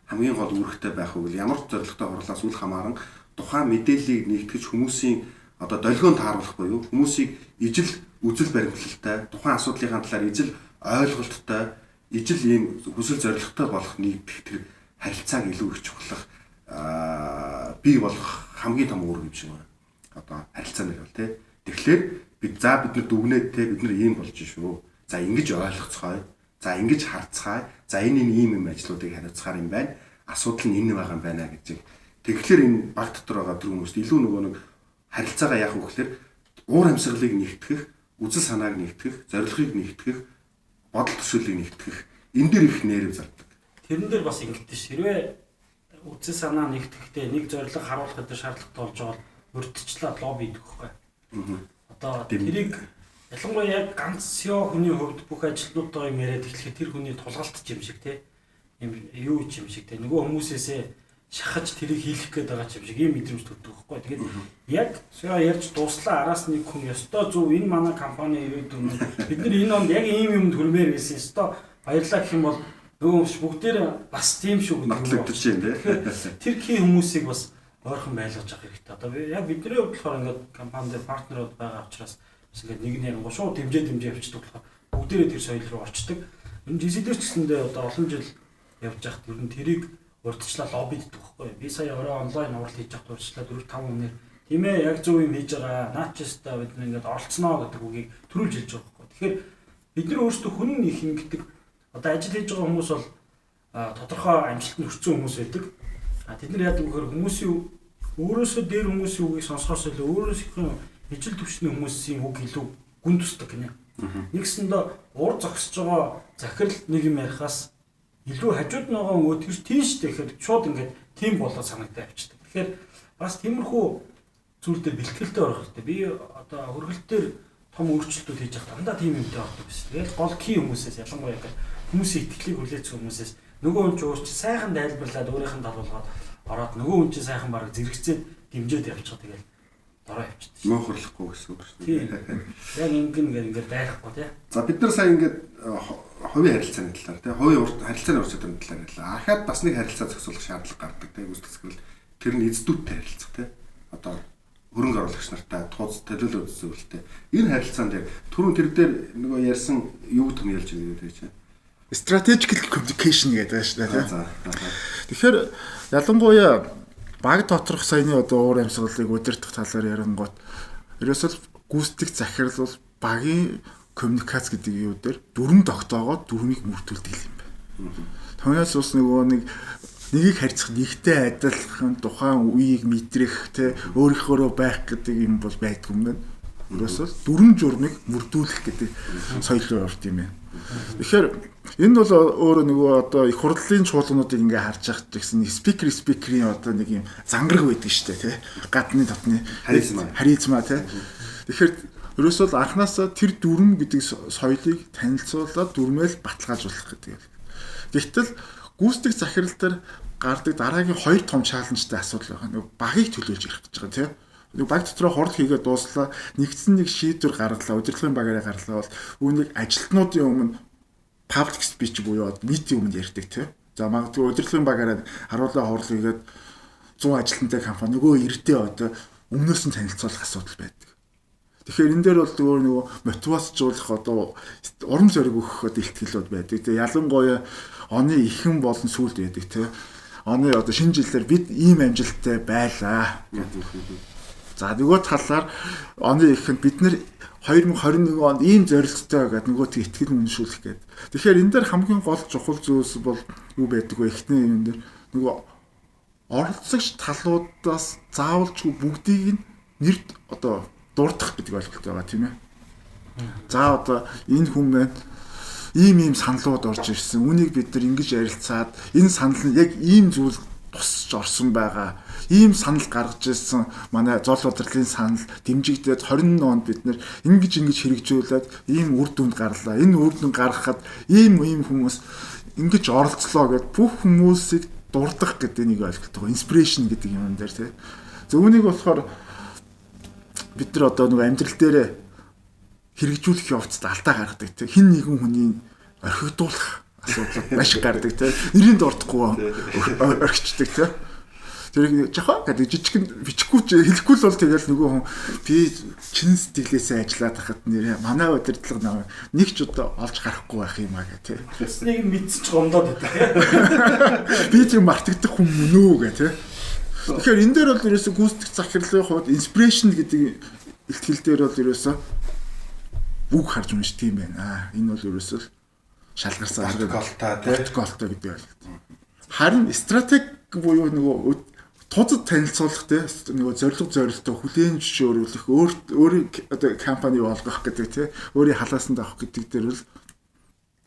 хамгийн гол үүрэгтэй байх вэ? Ямар зорилготой хурлаас үл хамааран тухайн мэдээллийг нэгтгэж хүмүүсийн одоо долгион тааруулах буюу хүмүүсийг ижил үзэл баримтлалтай тухайн асуудлынхаа талаар ижил ойлголттой ижил ийм хүсэл зорилготой болох нэгдэх тэр харилцааг илүү их чухлах бий болох хамгийн том үүрэг юм шиг байна. Одоо харилцаа нэр бол тий. Тэгэхээр бид бид нар дүгнээд те бид нар ийм болж шүү. За ингэж ойлгоцгоё. За ингэж харцгаая. За энэ ийм ажлуудыг хариуцахаар юм байна. Асуудал нь энэ байгаа юм байна гэж. Тэгэхээр энэ баг дотор байгаа тэр хүмүүст илүү нөгөө нэг харилцаагаа яах вэ гэхээр уур амьсгалыг нэгтгэх, үзэл санааг нэгтгэх, зорилгыг нэгтгэх, бодол төсөөллийг нэгтгэх энэ дэр их нэрв зардаг. Тэрэн дээр бас ингэдэж ш. Хэрвээ үзэл санаа нэгтгэхдээ нэг зорилго харуулах гэдэг шаардлагатай болж байгаа бол урдчлаад лобби идэх байхгүй. Одоо тэрийг ялангуяа яг ганц SEO хүний хувьд бүх ажилтнуудаа юм яриад эхлэхэд тэр хүний тулгаалт юм шиг те юм юу юм шиг те нөгөө хүмүүсээсээ шахаж тэрийг хийх гээд байгаа юм шиг ийм мэдрэмж төрдөг байхгүй. Тэгээд яг SEO ярьж дууслаа араас нэг хүн ёстой зөв энэ манай компани ирээдүйн бид нар энэ онд яг ийм юм төрмээр байсан ёстой баярлалаа гэх юм бол нөгөө бүгдээр бас тийм шүү натлагдчих юм те. Тэр кey хүмүүсийг бас ойрхон байлгаж авах хэрэгтэй. Одоо яг бидний хувьд болохоор ингээд компанид партнерууд байгаа учраас бас ингээд нэг нэг шууд дэмжээ явчихдаг болохоор бүгдээрээ тэр соёл руу орчдөг. Энэ GC-дээр ч гэсэндээ одоо олон жил явж байхад ер нь тэрийг урдчлаа лоббиддаг байхгүй. Би сая орой онлайн уралд хийж байхад урдчлаа 4-5 хүнээр тийм ээ яг зөв юм хийж байгаа. Наачста бид ингээд оролцсноо гэдэг үгийг төрүүлж хэлж байгаа байхгүй. Тэгэхээр бид нар өөрсдөө хүн их ингэдэг одоо ажил хийж байгаа хүмүүс бол тодорхой амжилтанд хүрсэн хүмүүс байдаг. Тэд нар яадаг вөхөр хүмүүсийн өөрөөсөө дээр хүмүүсийн үгийг сонсохоос илүү өөрөөсөө ижил төвчний хүмүүсийн үг илүү гүн тусдаг гинэ. Нэгсэндээ ур зогсож байгаа захирал нэг юм ярихаас илүү хажууд байгаа өнгө тэр тийш тэгэхээр шууд ингээд тийм болоод санагдаад авчдаг. Тэгэхээр бас тиймэрхүү зүйл дээр бэлтгэлтэй орох хэрэгтэй. Би одоо хөргөл дээр том өөрчлөлтүүд хийж явах дандаа тийм юмтай ордог биш. Тэгээд гол key хүмүүсээс ялангуяа хүмүүсийн итгэлийг хүлээдэг хүмүүсээс нөгөө хүн ч уурч сайхан тайлбарлаад өөрийнх нь талуулгаад ороод нөгөө хүн чинь сайхан бараг зэрэгцээд дэмжээд явчих. Тэгээд дорой явчихдаг. Моохорлохгүй гэсэн үг шүү дээ. Яг ингээд дайрахгүй тий. За бид нар сая ингээд хувийн харилцааны талаар тий хувийн харилцааны ур чадварын талаар ярьлаа. Ахаад бас нэг харилцаа зохицуулах шаардлага гардаг тий гүйцэтгэл. Тэр нь эзэдүүдтэй харилцах тий. Одоо хөрөнгө оруулагч нартай тууз төлөөлөл үзүүлэлттэй. Энэ харилцаанд яг түрүүн тэр дээр нөгөө ярьсан юу гэх юм ялж байгаа гэж байна. Strategic communication гэдэг байна шүү дээ тий. Тэгэхээр ялангуяа баг доторх саяны одоо уур амьсгалыг удирдах талаар ярингууд ерөөсөл гүйцэтгэх захирал бол багийн коммуникац гэдэг юу дээр дүрм тогтоогоод дүрмийг мөрдүүлдэг юм байна. Түүнээс ус нэгийг харьцах нэгтэй адилхан тухайн үеийг мэдрэх те өөрийнхөө байх гэдэг юм бол байдгүй юм байна. Ерөөсөл дүрм журмыг мөрдүүлэх гэдэг соёл руу орд юм байна. Тэгэхээр энэ бол өөрөө нөгөө одоо их хурлын чуулгануудыг ингээ харж байхад гэсэн спикерийн одоо нэг юм зангараг байдаг шүү дээ тий. Гадны дотны харизма тий. Тэгэхээр ерөөсөө анханасаа тэр дүрм гэдэг соёлыг танилцуулаад дүрмэл баталгаажуулах гэдэг. Гэвтэл гүйцэтгэх захирал дээр гардаг дараагийн хоёр том чаленжтай асуудал байгаа. Нөгөө багийг төлөөлж ирэх гэж байгаа тий. Нэг баг дотроо хурд хийгээд дууслаа нэгдсэн нэг шийдвэр гаргалаа удирдлагын багаараа гарлаа бол үүнийг ажилтнуудын өмнө public speech буюу митийн өмнө ярьдаг тий. За магадгүй удирдлагын багаараа харуулаа хорлоо хийгээд 100 ажилтнтай компани нөгөө эрдээ одоо өмнөөс нь танилцуулах асуудал байдаг. Тэгэхээр энэ дээр бол нөгөө мотивацжуулах одоо урам зориг өгөх одоо ихтгэлүүд байдаг. Тэгээ ялангуяа оны ихэн болон сүүлд байдаг тий. Оны одоо шинэ жилээр бид ийм амжилттай байлаа гэдэг. За нөгөө талаар оны ихэнд бид нэр 2021 онд ийм зорилттой гэдэг нөгөөтгөө итгэл үнэмшүүлэх гэдэг. Тэгэхээр энэ дээр хамгийн гол чухал зүйлс бол юу байдаг вэ? Эхний юм дээр нөгөө оролцогч талуудаас заавалжгүй бүгдийг нэрд одоо дурдах гэдэг ойлголт байгаа тийм ээ. За одоо энэ хүн маань ийм саналууд орж ирсэн. Үнийг бид нар ингэж ярилцаад энэ санал нь яг ийм зүйл тусч орсон байгаа. Ийм санал гаргаж ирсэн манай зол удирдлын санал дэмжигдээд 20 онд бид нэр ингэж хэрэгжүүлээд ийм үр дүнд гарлаа. Энэ үр дүнд гаргахад ийм хүмүүс ингэж оролцлоо гэд бүх хүмүүсийг дурдах гэдэг нэг ойлголт байгаа. Inspiration гэдэг юм дээр тий. Зөвнийг болохоор бид нар одоо нэг амьдрал дээр хэрэгжүүлэх явцад алдаа гаргадаг те. Хин нэгэн хүний орхигдуулах асуудал маш их гардаг те. Нэрэнд ордохгүй орхичдаг те. Тэр жоохон гэдэг жижигэн бичихгүй хэлэхгүй л бол тэгэл нөгөө хүн би чин сэтгэлээсээ ажиллаад хахад нэр манай удирдлага нэг ч удаа олж гарахгүй байх юм аа гэх те. Нэг мэдсэж гомдоод байдаг. Би тийм мартагдах хүн мөн үү гэх те. Тэгэхээр энэ дээр бол ерөөсө гүйцэтгэх захирлын хувьд inspiration гэдэг ихтгэл дээр бол ерөөсө үг харж унш тийм байна. Энэ бол ерөөсө шалгарсан протоколтой гэдэг байл. Харин стратеги буюу нөгөө тузад танилцуулах те нөгөө зорилттой хүлээн зөвшөөрүүлэх өөрийн одоо компани болгох гэдэг те өөрийн халаасанд авах гэдэг дээр бол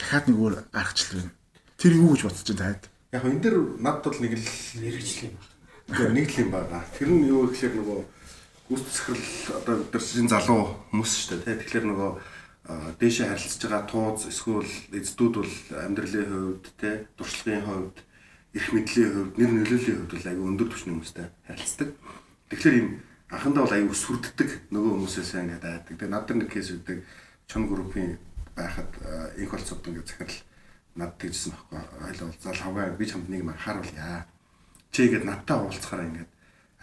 дахиад нэг өөр аргачлал байна. Тэр юу гэж бодож байна таад? Яг энэ дэр надад бол нэг л мэрэгжил юм байна. Нэг л юм байна. Тэр нь юу гэхээр нөгөө гүйцэтгэл одоо бид нар чинь залуу хүмүүс шүү дээ те. Тэгэхээр нөгөө дээшээ харилцаж байгаа тууз эсвэл эздүүд бол амьдралын хувьд те туршлагын хувьд эрх мэдлийн хувьд нэр нөлөөлийн хувьд бол аюу өндөр түвшний хүмүүстэй харилцдаг. Тэгэхээр ийм анхандаа бол аюу сүрддэг нөгөө хүмүүсээс ингээд айдаг. Тэгээ надад нэг кейс үүдэг чон группийн байхад инх болцоод ингээд захирал надад тэгжсэн байхгүй. Ойлоо зал хавгаа би чамд нэг юм анхааруулъя. Чи ингээд надтай уулзахаараа ингээд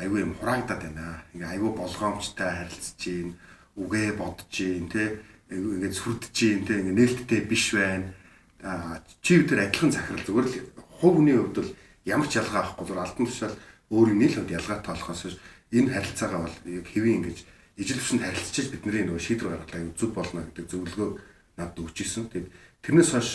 аюу юм хураагдаад байна. Ингээд аюу болгоомжтой харилцаж гин, үгээ бодож гин те ингээд сүрдэж гин те ингээд нээлттэй биш байна. Чи өдөр адилхан захирал зүгээр л хувь хүний хувьд бол ямар ч ялгаа авахгүй зүгээр алдан тушаал өөрийн нийл хувьд ялгаатай болохоос энэ харилцаагаа бол яг хэвийн ингэж ижил төвшөнд харилцаж бидний нөгөө шийдвэр гаргалаа зүг болно гэдэг зөвлөгөө надад өгч ирсэн. Тэгээд тэрнээс хойш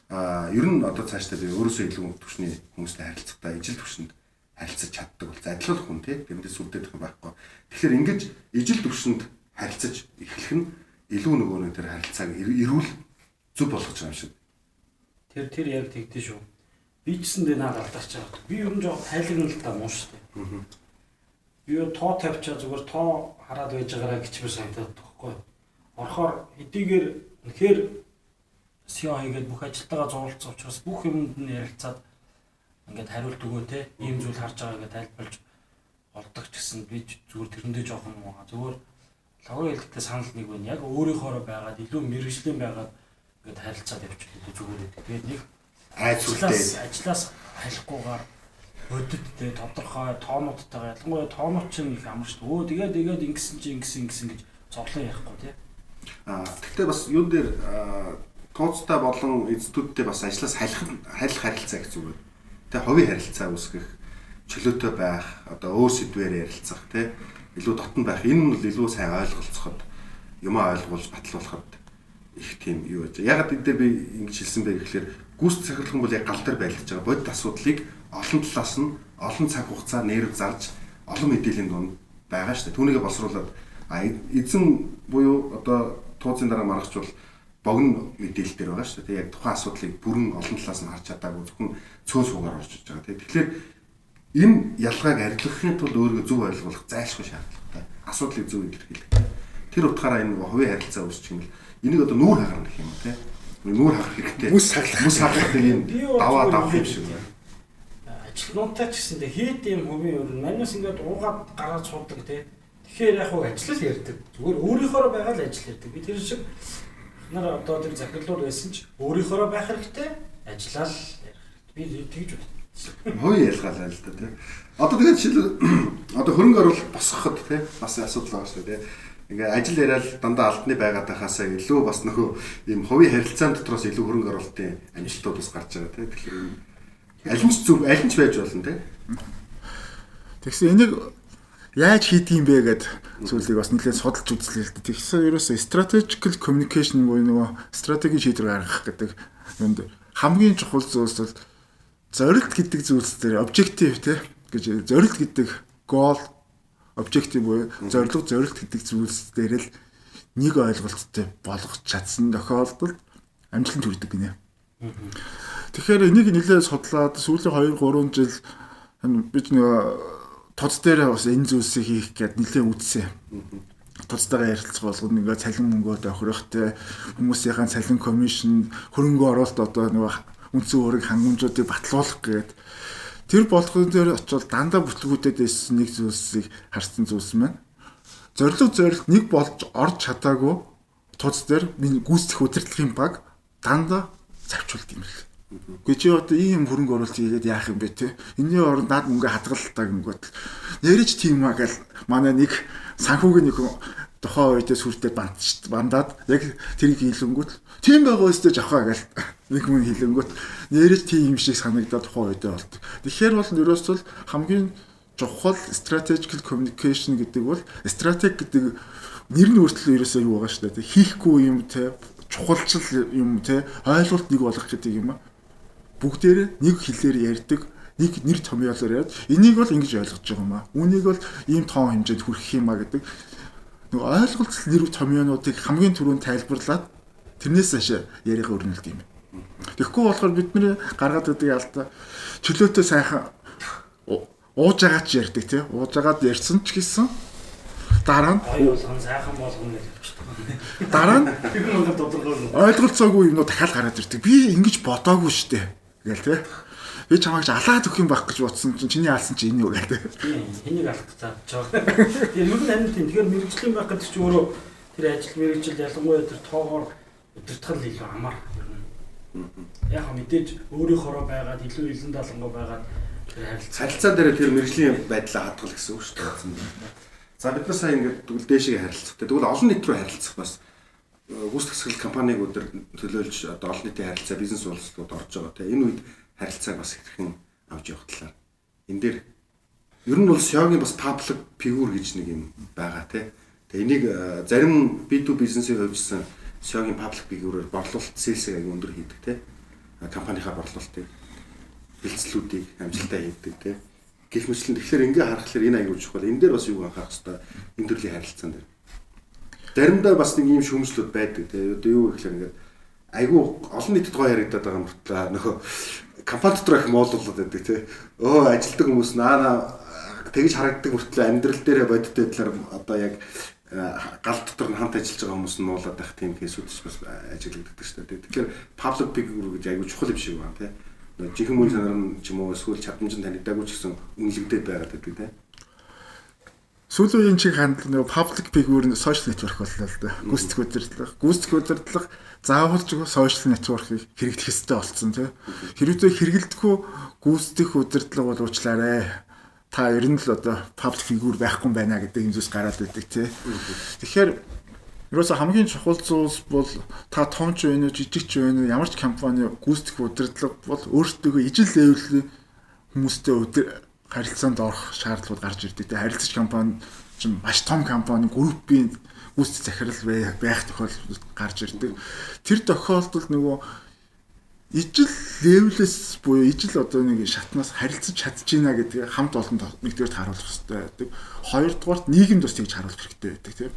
ер нь одоо цаашдаа би өөрөөсөө илүү төвшний хүмүүстэй харилцахдаа ижил төвшөнд харилцаж чаддаг бол задлах хүн тий тэрнээс сүрдэх юм байхгүй. Тэгэхээр ингэж ижил төвшөнд харилцаж эхлэх нь илүү нөгөө нэг тэр харилцааг эрүүл зүг болгож байгаа юм шиг. Тэр яг тэгдэж шүү. Би ч гэсэн дэ наад алдаарч байгаа. Би ер нь жоохон тайлагнал та муу шүү дээ. Би тоо тавьчаа зүгээр тоо хараад байж байгаараа гिचмэр санагдаад тоххой. Орохоор хэдийгээр үнэхээр SEO хийгээд бүх ажилтнаа зурлцсан учраас бүх юмд нь ярилцаад ингээд хариулт өгөө те ийм зүйл харж байгаа гэдээ тайлбарлаж олдог ч гэсэн би зүгээр тэрэндээ жоохон муу. Зүгээр лаврын хэлтгтэй санал нэг байна. Яг өөрийнхоороо байгаад илүү мэрэгжлийн байгаад ингээд харилцаад явчихдаг зүгээр байдаг. Тэгээд нэг ажлаас халихгүйгээр өдөд тэ тодорхой тоонуудтайгаа ялангуяа тоонууд чинь их амар шүү дээ. Тэгээд ингэсэн гэж зоглоо ярихгүй тий. Гэхдээ бас юун дээр тооцтой болон институттэй бас ажлаас халих харилцаа гэж зүгээр. Тэ ховын харилцаа үүсгэх, чөлөөтэй байх, одоо өөр сэдвээр ярилцах тий. Илүү дотн байх. Энэ нь илүү сайн ойлголцоход, юмаа ойлгуулж батлуулахад их тийм юу байж. Ягаад энэ дээр би ингэж хэлсэн бэ гэхээр гүйцэтгэх захирлан бол яг гал дээр байлгаж байгаа бодит асуудлыг олон талаас нь олон цаг хугацаа нэрв зарж олон мэдээллийн дунд байгаа шүү дээ. Түүнийгээ боловсруулад эзэн буюу одоо тууцын дараа маргачвал богино мэдээлэл дээр байгаа шүү дээ. Яг тухайн асуудлыг бүрэн олон талаас нь харж чадаагүй зөвхөн цөөн суугаар орж иж байгаа. Тэгэхээр энэ ялгааг арилгахын тулд өөрийгөө зөв ойлгох зайлшгүй шаардлагатай. Асуудлыг зөв илэрхийлэх. Тэр утгаараа энэ хувийн харилцаа үүсчих юм бол энийг одоо нүүр хагарна гэх юм те. Нүүр хагарах хэрэгтэй. Мус хаглах юм даваа давах юм шиг байна. Ажилтнуудтай ч гэсэндээ хэд юм хувийн өөр манайс ингээд уугаад гараад суудаг те. Тэгэхээр яг хуу ажил ярьдаг. Зүгээр өөрийнхоороо байгаа л ажил ярьдаг. Би тэр шиг нар одоо тэр захирлууд байсан ч өөрийнхоороо байх хэрэгтэй. Ажиллаад ярих. Би тэгж бодсон. Хувийн ялгаалаа л да те. Одоо тэгээд жишээл одоо хөрөнгө оруулалт босгоход те бас асуудал байгаа шүү дээ. Ингээ ажил яриад дандаа алдны байгаад байхаасаа илүү бас нөхөө ийм хувийн харилцаан дотроос илүү хөрөнгө оруулалтын амжилтууд бас гарч байгаа тийм. Тэгэхээр аль нь ч зөв аль нь ч байж болно тийм. Тэгсэн энийг яаж хийдэг юм бэ гэд зүйлийг бас нэлээд судалж үзлээ л дээ. Тэгсэн ерөөсөө strategical communication буюу нөгөө стратеги шийдвэр гаргах гэдэг юмд хамгийн чухал зүйлс бол зорилт гэдэг зүйлс дээр objective тийм гэж зорилт гэдэг goal objective буюу зорилго гэдэг зүйлс дээр л нэг ойлголттой болгох чадсан тохиолдолд амжилт төрдөг гинэ. Тэгэхээр энийг нэлээд судлаад сүүлийн 2-3 жил бид нэг тоц дээр бас энэ зүйлсийг хийх гээд нэлээд үзсэн. Тоцтойгоо ярилцах болгоод ингээ цалин мөнгөө тохирохтой хүмүүсийн цалин комисшн хөрөнгө оруулалт одоо нэг үндсэн хөрөнгө хангамжуудыг батлуулах гээд тэр болгон дээр очивол дандаа бүтлгүүдэд байсан нэг зүйлсийг харсан зүйлс маань зорилт нэг болж орж чадаагүй тууз дээр миний гүйцэтгэх удирдлагын баг дандаа завчулт юм л. Гэхдээ чи одоо ийм хөрөнгө оруулалт хийгээд яах юм бэ те? Энийн оронд наад мөнгө хадгалалтаа гингүүд нэрэж тийм аа гэл манай нэг санхүүгийн нэг тухайн үедээ сүртэй бандаад яг тэрийг хийлэнгүүт тийм байгаа өстэй авахаа гэл нэг хүн хийлэнгүүт нэрэж тийм юм шиг санагдаад тухайн үедээ болдог. Тэгэхээр бол ерөөсөл хамгийн чухал strategic communication гэдэг бол стратеги гэдэг нэр нь өөрчлөлөө ерөөсөө юу байгаа шүү дээ. Хийхгүй юм те чухалчл юм те ойлголт нэг болгох гэдэг юм аа. Бүгдээрээ нэг хэлээр ярьдаг, нэг нэр томьёолоор яриад энийг бол ингэж ойлгож байгаа юм аа. Үүнийг бол ийм тоон хэмжээнд хүрэх юм аа гэдэг нэг ойлголт нэр томьёонуудыг хамгийн түрүүнд тайлбарлаад тэрнээс хашаа яриагаа өрнөлт юм. Тэгэхгүй болохоор бидний гаргаад байдаг алдаа чөлөөтэй сайхан ууж байгаа ч ярьдаг тий. Ууж байгаад ярьсан ч гэсэн дараа нь ойлгон сайхан болгоно гэж боддог. Дараа нь тэр нь тодорхой ойлголцоогүй юмнууд дахиад гараад ирдэг. Би ингэж бодоогүй штэ гээл тий. Би чамайг алаад өгөх юм байх гэж бодсон чинь чиний алсан чи энэ юу гээл тий. Энийг алах гэж байгаа. Тэр юу нэг тийм тэгэхээр мэрэгжлийн байх гэдэг чинь өөрөө тэр ажил мэрэгжил ялангуяа тэр тоогоор удирдах илүү амар ер нь. Яг мэдээж өөрийнхоороо байгаад илүү илэн далангуу байгаад тэр харилцаа дээр тэр мэрэгжлийн байдлаа хадгал гэсэн үг шүү дээ. За бид нар сая ингээд тэгвэл дээшээ харилцах. Тэгвэл олон нийт рүү харилцах бас гүйцэтгэл компаниг өдөр төлөөлж одоо олон нийтийн харилцаа бизнес уулзалтууд орж байгаа те. Энэ үед харилцааг бас хэрхэн авч явах талаар энэ дээр ер нь бол SEO-гийн бас public figure гэж нэг юм байгаа те. Тэгээ энийг зарим B2 бизнесийн хувьдсан SEO-гийн public figure-оор борлуулалт sales-ийг аяг өндөр хийдэг те. Компанийнхаа борлуулалтыг бэлцлүүдийг амжилттай хийдэг те. Гэх мэтлэн тэгэхээр ингээ харахаар энэ аягүй чухал. Энэ дээр бас юу анхаарах хэрэгтэй энэ төрлийн харилцаан дээр. Заримдаа бас нэг ийм шүүмжлүүд байдаг те. Одоо юу гэхээр ингээд аягүй олон нийтэд гоё яригадаад байгаа мөртлөө нөхөө компани дотор их моолуулаад байдаг те. Ажилтдаг хүмүүс тэгж харагддаг мөртлөө амьдрал дээр бодит байдлаар одоо яг гал дотор нь хамт ажиллаж байгаа хүмүүс нь муулаад байх тийм кейсүүд бас ажиглагддаг шүү дээ. Тэгэхээр public figure гэж аягүй чухал юм шиг байна те. Жинхэнэ мөн чанар нь ч юм уу эсвэл чадамж нь танигдаагүй ч гэсэн үнэлэгдээд байгаад байдаг тийм. Сүүлийн энэ чиг хандлага нэг public figure нь social network боллоо л да. Гүйцэтгэх удирдлага. Гүйцэтгэх удирдлага заавалж social network-ыг хэрэглэх ёстой болсон тийм. Хэрвээ хэрэглэдэггүй гүйцэтгэх удирдлага бол уучлаарай. Та ер нь л одоо public figure байхгүй юм байна гэдэг юм зүйлс гараад байдаг тийм. Тэгэхээр ерөөсө хамгийн чухал зүйлс бол та том ч вэ, жижиг ч вэ, ямар ч компани гүйцэтгэх удирдлага бол өөртөө ижил левелийн хүмүүстэй харилцаанд орох шаардлагууд гарч ирдэг. Харилцагч компани чинь маш том компани, группийн гүйцэтгэх захирал байх тохиолдол гарч ирдэг. Тэр тохиолдолд нөгөө ижил левелээс буюу ижил одоо нэг шатнаас харилцаж чадчихна гэдгийг хамт олонд нэгдүгээр харуулах хэрэгтэй байдаг. Хоёрдугаарт нийгэмд бас тэгж харуулах хэрэгтэй байдаг тийм.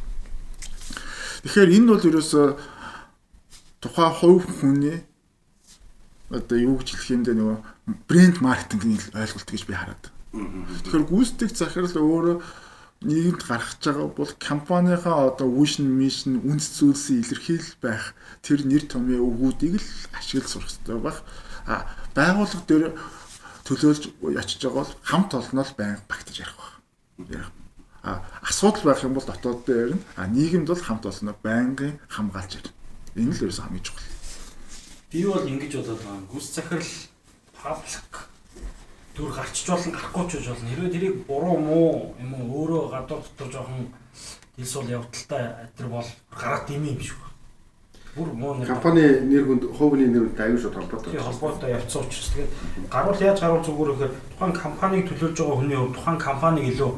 Тэгэхээр энэ бол ерөөсөө тухайн хувь хүний одоо юу гэж хэлэх юм бэ нөгөө брэнд маркетингийн ойлголт гэж би хараад. Тэгэхээр гүйцэтгэх захирал өөрөө нийгэмд гаргаж байгаа бол компанийнхаа одоо vision, mission, үндэс зүйлсийн илэрхийлэл байх тэр нэр томьёо өгүүдийг л ашиглаж сурах хэрэгтэй байх. Байгууллага дээр төлөөлж очиж байгаа бол хамт олноо л байнга багтаж ярих байх. Асуудал байх юм бол дотоод дээр нь нийгэмд бол хамт олноо байнгын хамгаалж ирнэ. Энэ л ерөөсөө хамгийн чухал. Би бол ингэж бодоод байгаа. Гүйц захирал паблик дүр гарчиж болно, гарахгүй ч болно. Хэрвээ тэрийг буруу муу юм уу өөрөө гадуур дотор жоохон дэлс бол явдалтай тэр бол гараад димээ юм шиг байна. Бүр муу нэр компани нэр хүнд хувийн нэр хүнтэй аюул шууд холбоотой. Тийм холбоотой явцсан учраас тэгээд гаруул яаж гаруул зүгээр гэхээр тухайн компаниг төлөөлж байгаа хүний хувьд тухайн компаниг илүү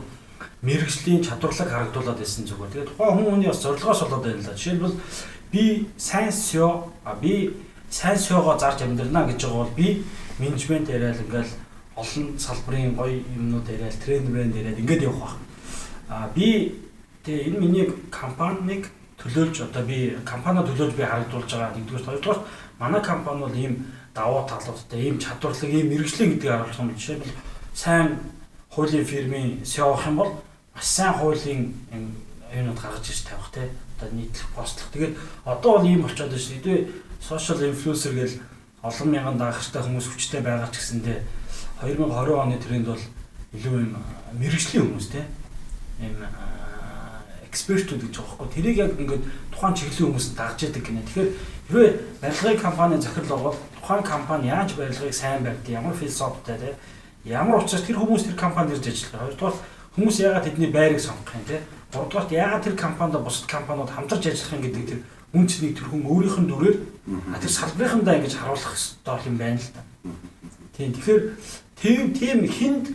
мэрэгжлийн чадварлаг харагдуулаад байсан зүгээр. Тэгээд тухайн хүний бас зорилгоос болоод байна л да. Жишээлбэл би сайн SEO, би сайн SEO-гоо зарж амьдрна гэж байгаа бол би менежмент яриад ингээл олон салбарын гоё юмнууд яриад тренер яриад ингээд явах байх. Би тэгээ энэ миний компаниг төлөөлж одоо би компаниа төлөөлж би харагдуулж байгаа. Нэгдүгээр, хоёрдугаар манай компани бол ийм давуу талуудтай, ийм чадварлаг, ийм мэрэгжлийн гэдгийг харуулж байгаа юм. Жишээлбэл сайн хуулийн фирмийн SEO авах юм бол маш сайн хуулийн юмнууд гаргаж ирж тавих те. Одоо нийтлэх, постлох. Тэгээд одоо бол ийм болчиход байна шүү дээ. Social influencer гэж олон мянган дагагчтай хүмүүс хүчтэй байгаа ч гэсэндээ 2020 оны тренд бол илүү юм мэрэгжлийн хүмүүс те. Ийм экспертүүд гэж байгаа байхгүй. Тэрийг яг ингээд тухайн чиглэлийн хүмүүс дагж яадаг гинэ. Тэгэхээр хэрвээ барилгын компани захирал бол тухайн компани яаж барилгыг сайн барьдаг, ямар философитой те ямар учраас тэр хүмүүс тэр компанид ирж ажиллах. Хоёрдугаар хүмүүс яагаад тэдний байрыг сонгох юм те. Гуравдугаар яагаад тэр компанид бусад компаниуд хамтарч ажиллах юм гэдэг тэр үнцнийг тэр хүн өөрийнх нь дүрээр тэр салбарынхандаа ингэж харуулах ёстой юм байна л да. Тийм. Тэгэхээр тийм хинд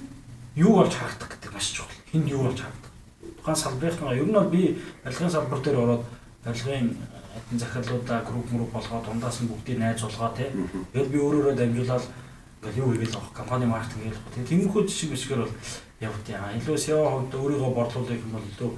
юу болж харагдах гэдэг маш чухал. Хинд юу болж харагдах. Тухайн салбарынхаа ер нь бол би барилгын салбар дээр ороод барилгын эдийн захирлуудаа групп болгоод дундаас нь бүгдийг найзуулгаа тий. Тэгэл би өөрөөрөө дамжуулаад ингээл юу хийгээл авах компани маркетинг хийх гэх тийм тиймэрхүү жишг бишгээр бол явд яа. Илүү SEO хувьд өөрийгөө борлуулах юм бол илүү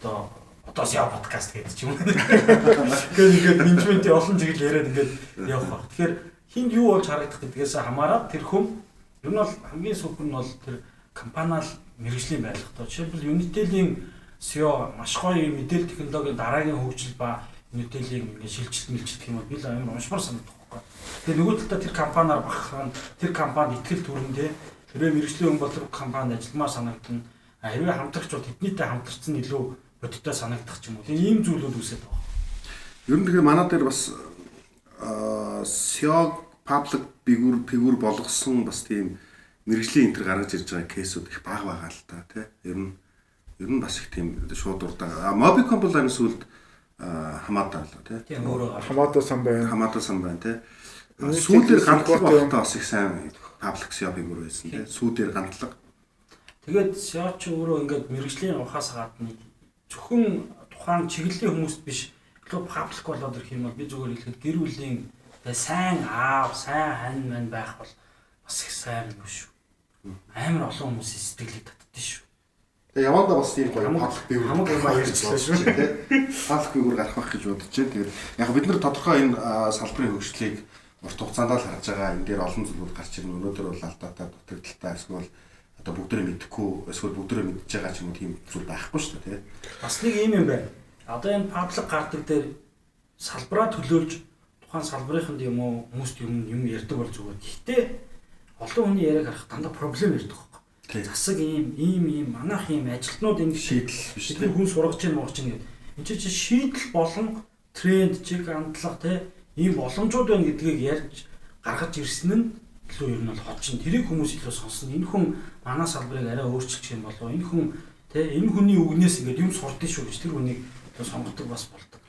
одоо SEO подкаст гэдэг ч юм уу. Ингээд менежментийн олон чиглэл яриад ингээд явах баг. Тэгэхээр хинд юу болж харагдах гэдгээс хамаарат тэр хүн ер нь бол хамгийн сүүх нь бол тэр компаниал мэргэжлийн байрлалтай. Жишээлбэл Unitel-ийн SEO маш гоё мэдээлэл технологийн дараагийн хөгжил ба Unitel-ийн ингээд шилжилт мэлжилт юм бол би л амар уншмар санагдах байхгүй. Тэгээ нөгөө талдаа тэр компаниар багахын тэр компанид итгэл төрөндөө хэрвээ мэргэжлийн хүн бол тэр компанид ажилламаар санагдана. Хэрвээ хамтрагч бол тэднийтэй хамтарсан илүү бодиттой санагдах ч юм уу. Тэгээ ийм зүйлүүд үүсэж байгаа. Ер нь тэгэхээр манай дээр бас SEO public figure болгосон бас тийм мэргэжлийн энтер гаргаж ирж байгаа кейсүүд их бага байгаа л та тий. Ер нь бас их тийм шууд урдаа. Mobicom бол энэ сүлд хамаатай л тий. Тийм өөрөө Хамаатай сан байна тий. Сүүлээр гантлаг багтаа бас их сайн public SEO figure байсан тий. Сүүлээр гантлаг. Тэгээд SEO ч өөрөө ингээд мэргэжлийн ухаас гадна зөвхөн тухайн чиглэлийн хүмүүст биш клуб public болоод ирэх юм бол би зүгээр хэлэхэд гэр бүлийн сайн аав, сайн хань мань байх бол бас их сайн юм шүү. Амар олон хүмүүсийн сэтгэлийг татдсан шүү. Тэгээ явандаа бас тийм гоё public figure хамаг юм ярьчихлаа шүү тий. Public figure гарах байх гэж бодож байна. Тэгээд яг бид нар тодорхой энэ салбарын хөгжлийг урт хугацаанд л харж байгаа. Энэ дээр олон зүйлүүд гарч ирнэ. Өнөөдөр бол алдаатай дутагдaltaй эсвэл одоо бүгдээрээ мэдэхгүй эсвэл бүгдээрээ мэдж байгаа ч юм уу тийм зүйл байхгүй шүү дээ тий. Бас нэг юм байна. Одоо энэ public гардаг дээр салбараа төлөөлж тухайн салбарынханд юм уу хүмүүст юм ярьдаг бол зүгээр. Гэхдээ олон хүний яриаг харах дандаа проблем ярьдаг байхгүй. Засаг ийм манайх ийм ажилтнууд ингэ шийдэл биш тийм хүн сургаж чинь гэдэг. Энд чинь шийдэл болон тренд чиг хандлага тий ийм боломжууд байна гэдгийг ярьж гаргаж ирсэн нь илүү ер нь бол хочин тэрийг хүмүүс илүү сонсно. Энэ хүн манай салбарыг арай өөрчилчих юм болов. Энэ хүн тий энэ хүний үгнээс ингээд юм сурдсан шүү гэж тэр хүнийг сонгодог бас болдог.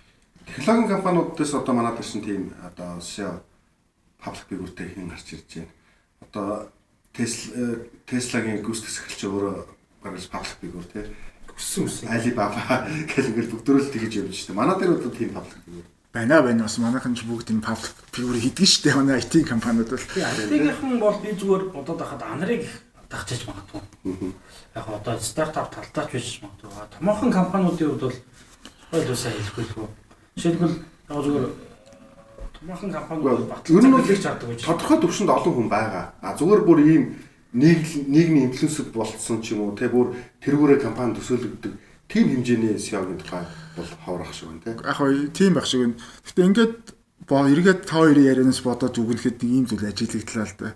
Технологийн компаниудаас одоо манай дээр чинь тийм одоо SEO public figure-тэй хэн гарч ирж байна. Одоо Tesla-гийн гүйцэтгэх захиралч өөрөө бараг public figure тий. Өссөн. Alibaba гэх ингээл бүгдөрөл тэгж явж штэ. Манай дээр бол тийм public figure байна бас манайхан ч бүгд энэ public figure хийдэг штэ. Манай IT компаниуд бол. IT-ийн бол би зүгээр бодоод байхад анарыг дагчиж магадгүй. Яг одоо стартап талдаач байж магадгүй. Томоохон компаниудын хувьд бол ойлгоо сайн хэлэхгүй. Жишээлбэл яг зүгээр томоохон компаниуд батлуулж чаддаг гэж. Тодорхой төвшөнд олон хүн байгаа. Зүгээр бүр ийм нийгмийн инфлюенсер болцсон ч юм уу те бүр тэргүүрээ компани төсөөлөгдөг тийм хэмжээний SEO-гийн тухай бол ховрох шиг байна те. Яг гоё тийм байх шиг байна. Гэтэ ингээд эргээд та хоёрын ярианаас бодоод үгнэхэд нэг ийм зүйл ажиглагдлаа л да.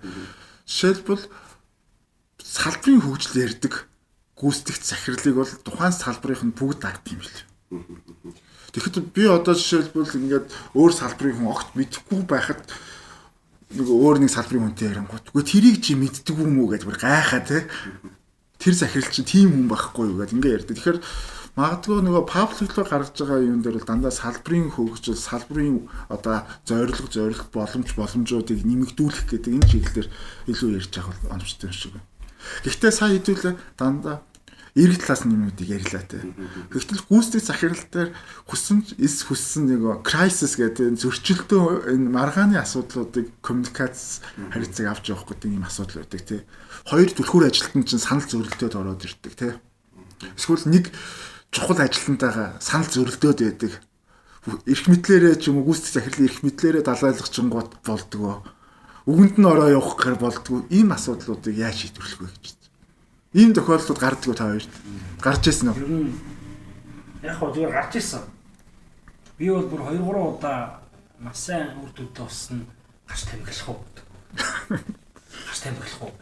Жишээлбэл салбарын хөгжил ярьдаг гүйцэтгэх захирлыг бол тухайн салбарынх нь бүгд дагдаг юм шиг. Тэгэхэд би одоо жишээлбэл ингээд өөр салбарын хүн огт мэдэхгүй байхад нэг өөр нэг салбарын хүнтэй ярангуут. Үгүй тэрийг чи мэддэг юм уу гэж бүр гайхаа те. Тэр захирал чинь тийм хүн байхгүй юу гэдэг ингээд ярьдаг. Тэгэхээр магадгүй нөгөө пабликлоор гаргаж байгаа юм дээр бол дандаа салбарын хөгжил, салбарын одоо зорилго боломжуудыг нэмэгдүүлэх гэдэг энэ чиглэлээр илүү ярьж байгаа бол оновчтой юм шиг байна. Гэхдээ сая хэдүүлээ дандаа эрэг талаас нь юмнуудыг ярьлаа те. Гэхдээ гүйцэтгэх захирал дээр хүссэн нэг crisis гэдэг зөрчилдөө энэ маргааны асуудлуудыг коммуникац харилцааг авч явах гэдэг юм асуудал байдаг те. Хоёр түлхүүр ажилтан чинь санал зөрөлдөөд ороод ирдэг те. Эсвэл нэг чухал ажилтнтайгаа санал зөрөлдөөд байдаг. Эрх мэдлэрээ ч юм уу гүйцэтгэх захирлын эрх мэдлэрээ далайлгчингууд болдгоо. Үгэнд нь ороо явах гэр болдгоо. Ийм асуудлуудыг яаж шийдвэрлэх вэ гэж. Ийм тохиолдлууд гардаг та хоёрт. Гарч ирсэн үү? Яг хоо зүгээр гарч ирсэн. Би бол бүр 2-3 удаа маш сайн үр дүнтэй болсон гарч тамхилах уу. Гарч тамхилах уу.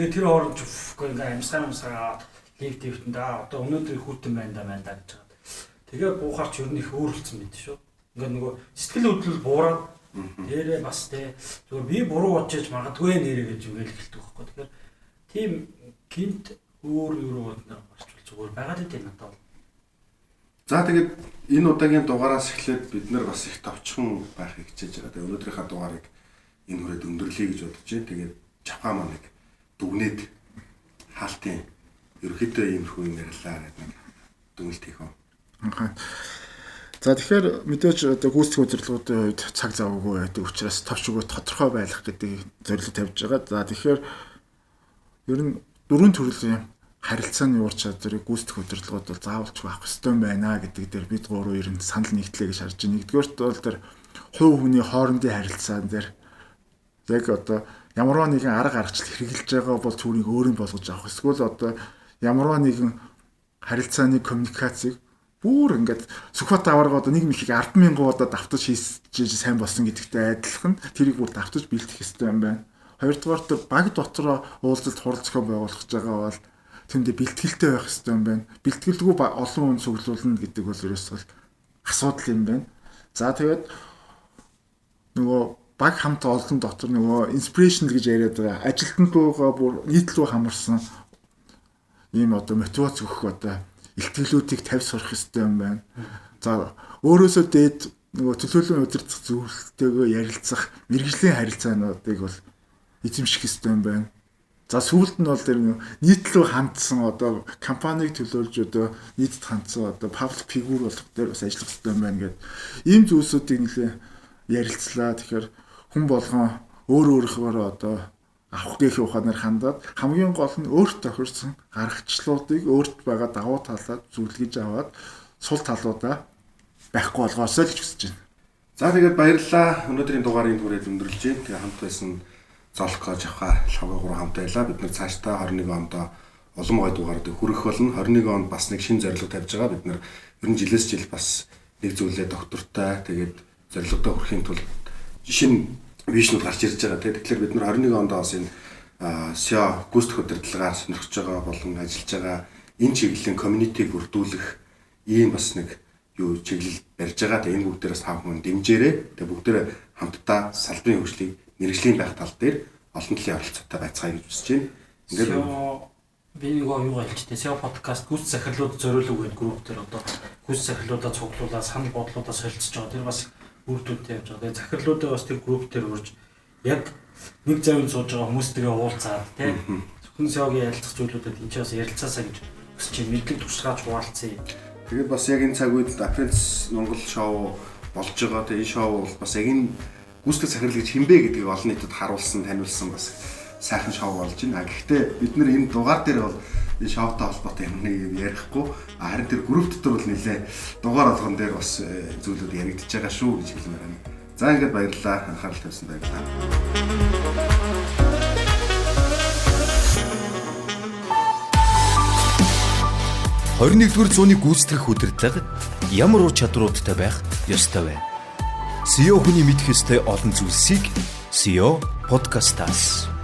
Тэгээ тэр хооронд ингээ амьсгаа лифтэнд одоо өнөөдөр хүүтэн байна да гэж байгаа. Тэгээ буухаарч ер нь их өөрлөсөн байд шүү. Ингээд нөгөө сэтгэл хөдлөл буураад нэрээ бас те зүгээр би буруу бодож яж магадгүй нэрээ гэж үгээл эхэлдэг байхгүй. Тэгэхээр тийм гинт өөр нар гарчвал зүгээр байгаад идэв надад. За тэгээд энэ удаагийн дугаараас эхлээд бид нар бас их товчхон байхыг хичээж байгаа. Тэгээд өнөөдрийнхээ дугаарыг энэ хүрээд өндөрлөе гэж бодож байна. Тэгээд Жапан маань нэг дүгнээд хаалтын ерөөхдөө иймэрхүү юм ярьлаа гэдэг нэг дүгнэлт хийх юм. За тэгэхээр мэдээж одоо гүйцэтгэх удирдлагуудын үед цаг завгүй байдаг учраас товч өгөө тодорхой байх гэдэг зорилго тавьж байгаа. За тэгэхээр ер нь дөрвөн төрлийн харилцааны ур чадварыг гүйцэтгэх удирдлагууд бол заавалч авах ёстой байна гэдэг дээр бид гурав ер нь санал нэгтлээ гэж харж байна. Нэгдүгээрт бол тэр хувь хүний хоорондын харилцаан дээр яг одоо ямарваа нэгэн арга аргачлал хэрэгжилж байгаа бол түүнийг өөрийн болгож авах. Эсвэл одоо ямарваа нэгэн харилцааны коммуникацийг бүр ингээд сүхбат аварга одоо 1,000-ийг 10,000 удаа давтаж хийж сайн болсон гэдэгтэй адилхан тэрийг бүр давтаж бэлтгэх хэрэгтэй юм байна. Хоёрдугаар тэр баг дотроо уулзалт хуралцах байгуулах гэж байгаа бол тэндээ бэлтгэлтэй байх хэрэгтэй юм байна. Бэлтгэлгүй олон хүн цуглуулна гэдэг бол ерөөсөө асуудал юм байна. За тэгээд нөгөө баг хамт олон дотор нөгөө inspiration гэж яриад байгаа ажилтнууд руугаа бүр нийтлүү хамарсан ийм одоо мотивац өгөх одоо илтгэлүүдийг тавьж сурах хэрэгтэй юм байна. За өөрөөсөө дээд нөгөө төлөөллийн удирдах зөвлөлтөөгөө ярилцах мэргэжлийн харилцаануудыг бол эзэмших хэрэгтэй юм байна. За сүүлд нь бол тэр нийтлүү хандсан одоо компанийг төлөөлж одоо нийтэд хандсан одоо public figure болох дээр бас ажиллах хэрэгтэй юм байна гэдэг. Ийм зүйлсүүдийг нэлээ ярилцлаа. Тэгэхээр хүн болгон өөрөөхөөр одоо авах гээх ухаанаар хандаад хамгийн гол нь өөрт тохирсон гаргачлуудыг өөрт байгаа давуу талаа зүлгэж аваад сул талуудаа байхгүй болгоосоо л гэж хүсэж байна. За тэгээд баярлалаа. Өнөөдрийн дугаарыг хүрээд өндөрлж байна. Тэгээ хамт байсан Золко Жавха Лавга гурав хамт байлаа. Бид нэр цаашдаа 21 онд улам гой дугаарыг хүргэх болно. 21 онд бас нэг шинэ зорилго тавьж байгаа. Бид нэр ер нь жилээс жил бас нэг зүйлээ доктортой тэгээд зорилгодоо хүрэхийн тулд шинэ вижнууд гарч ирж байгаа. Тэгэхээр бид нар 21 онд бас энэ SEO гүйцэтгэх удирдлагаар сонирхож байгаа болон ажиллаж байгаа энэ чиглэлийн community-г бүрдүүлэх ийм бас нэг юу чиглэл барьж байгаа. Тэгээ энэ бүгдээрээс тав хүн дэмжээрэй. Тэгээ бүгдээрээ хамтдаа салбарын хөгжлийг мэргэжлийн байх тал дээр олон талын оролцоотой байцгаая гэж хүсэж байна. Ингээд би нэг юу гэлжтэй SEO подкаст гүйц захирлууд зориулсан гэдэг групп дээр одоо гүйц захирлуудаа цуглуулаад санал бодлуудаа солилцож байгаа. Тэр бас бүрдүүлэлт явж байгаа. Тэгээ захирлуудаа бас тэр групп дээр урьж яг нэг завинд сууж байгаа хүмүүстэйгээ уулзаад тийм зөвхөн SEO-гийн ярилцах зүйлүүдэд энэ ч бас ярилцаасаа гэж хүсэж байна. Мэдлэг туршлагаач хуваалцъя. тэгээд бас яг энэ цаг үед Apprentice Монгол шоу болж байгаа. Тэгээ энэ шоу бол бас яг энэ гүйцэтгэх захирал гэж хинбэ гэдгийг олон нийтэд харуулсан, таниулсан бас сайхан шоу болж байна. Гэхдээ бид нар энэ дугаар дээр бол энэ шоутай холбоотой юм нэг ярихгүй. Харин тэр групп дотор бол нэлээ дугаар болгон дээр бас зүйлүүд яригдчихэж байгаа шүү гэж хэлмээр байна. За ингээд баярлалаа. Анхаарал тавьсан баярлалаа. 21-р зууны гүйцэтгэх удирдлага ямар ур чадваруудтай байх ёстой вэ? SEO хүний мэдэх ёстой олон зүйлсийг SEO подкастаас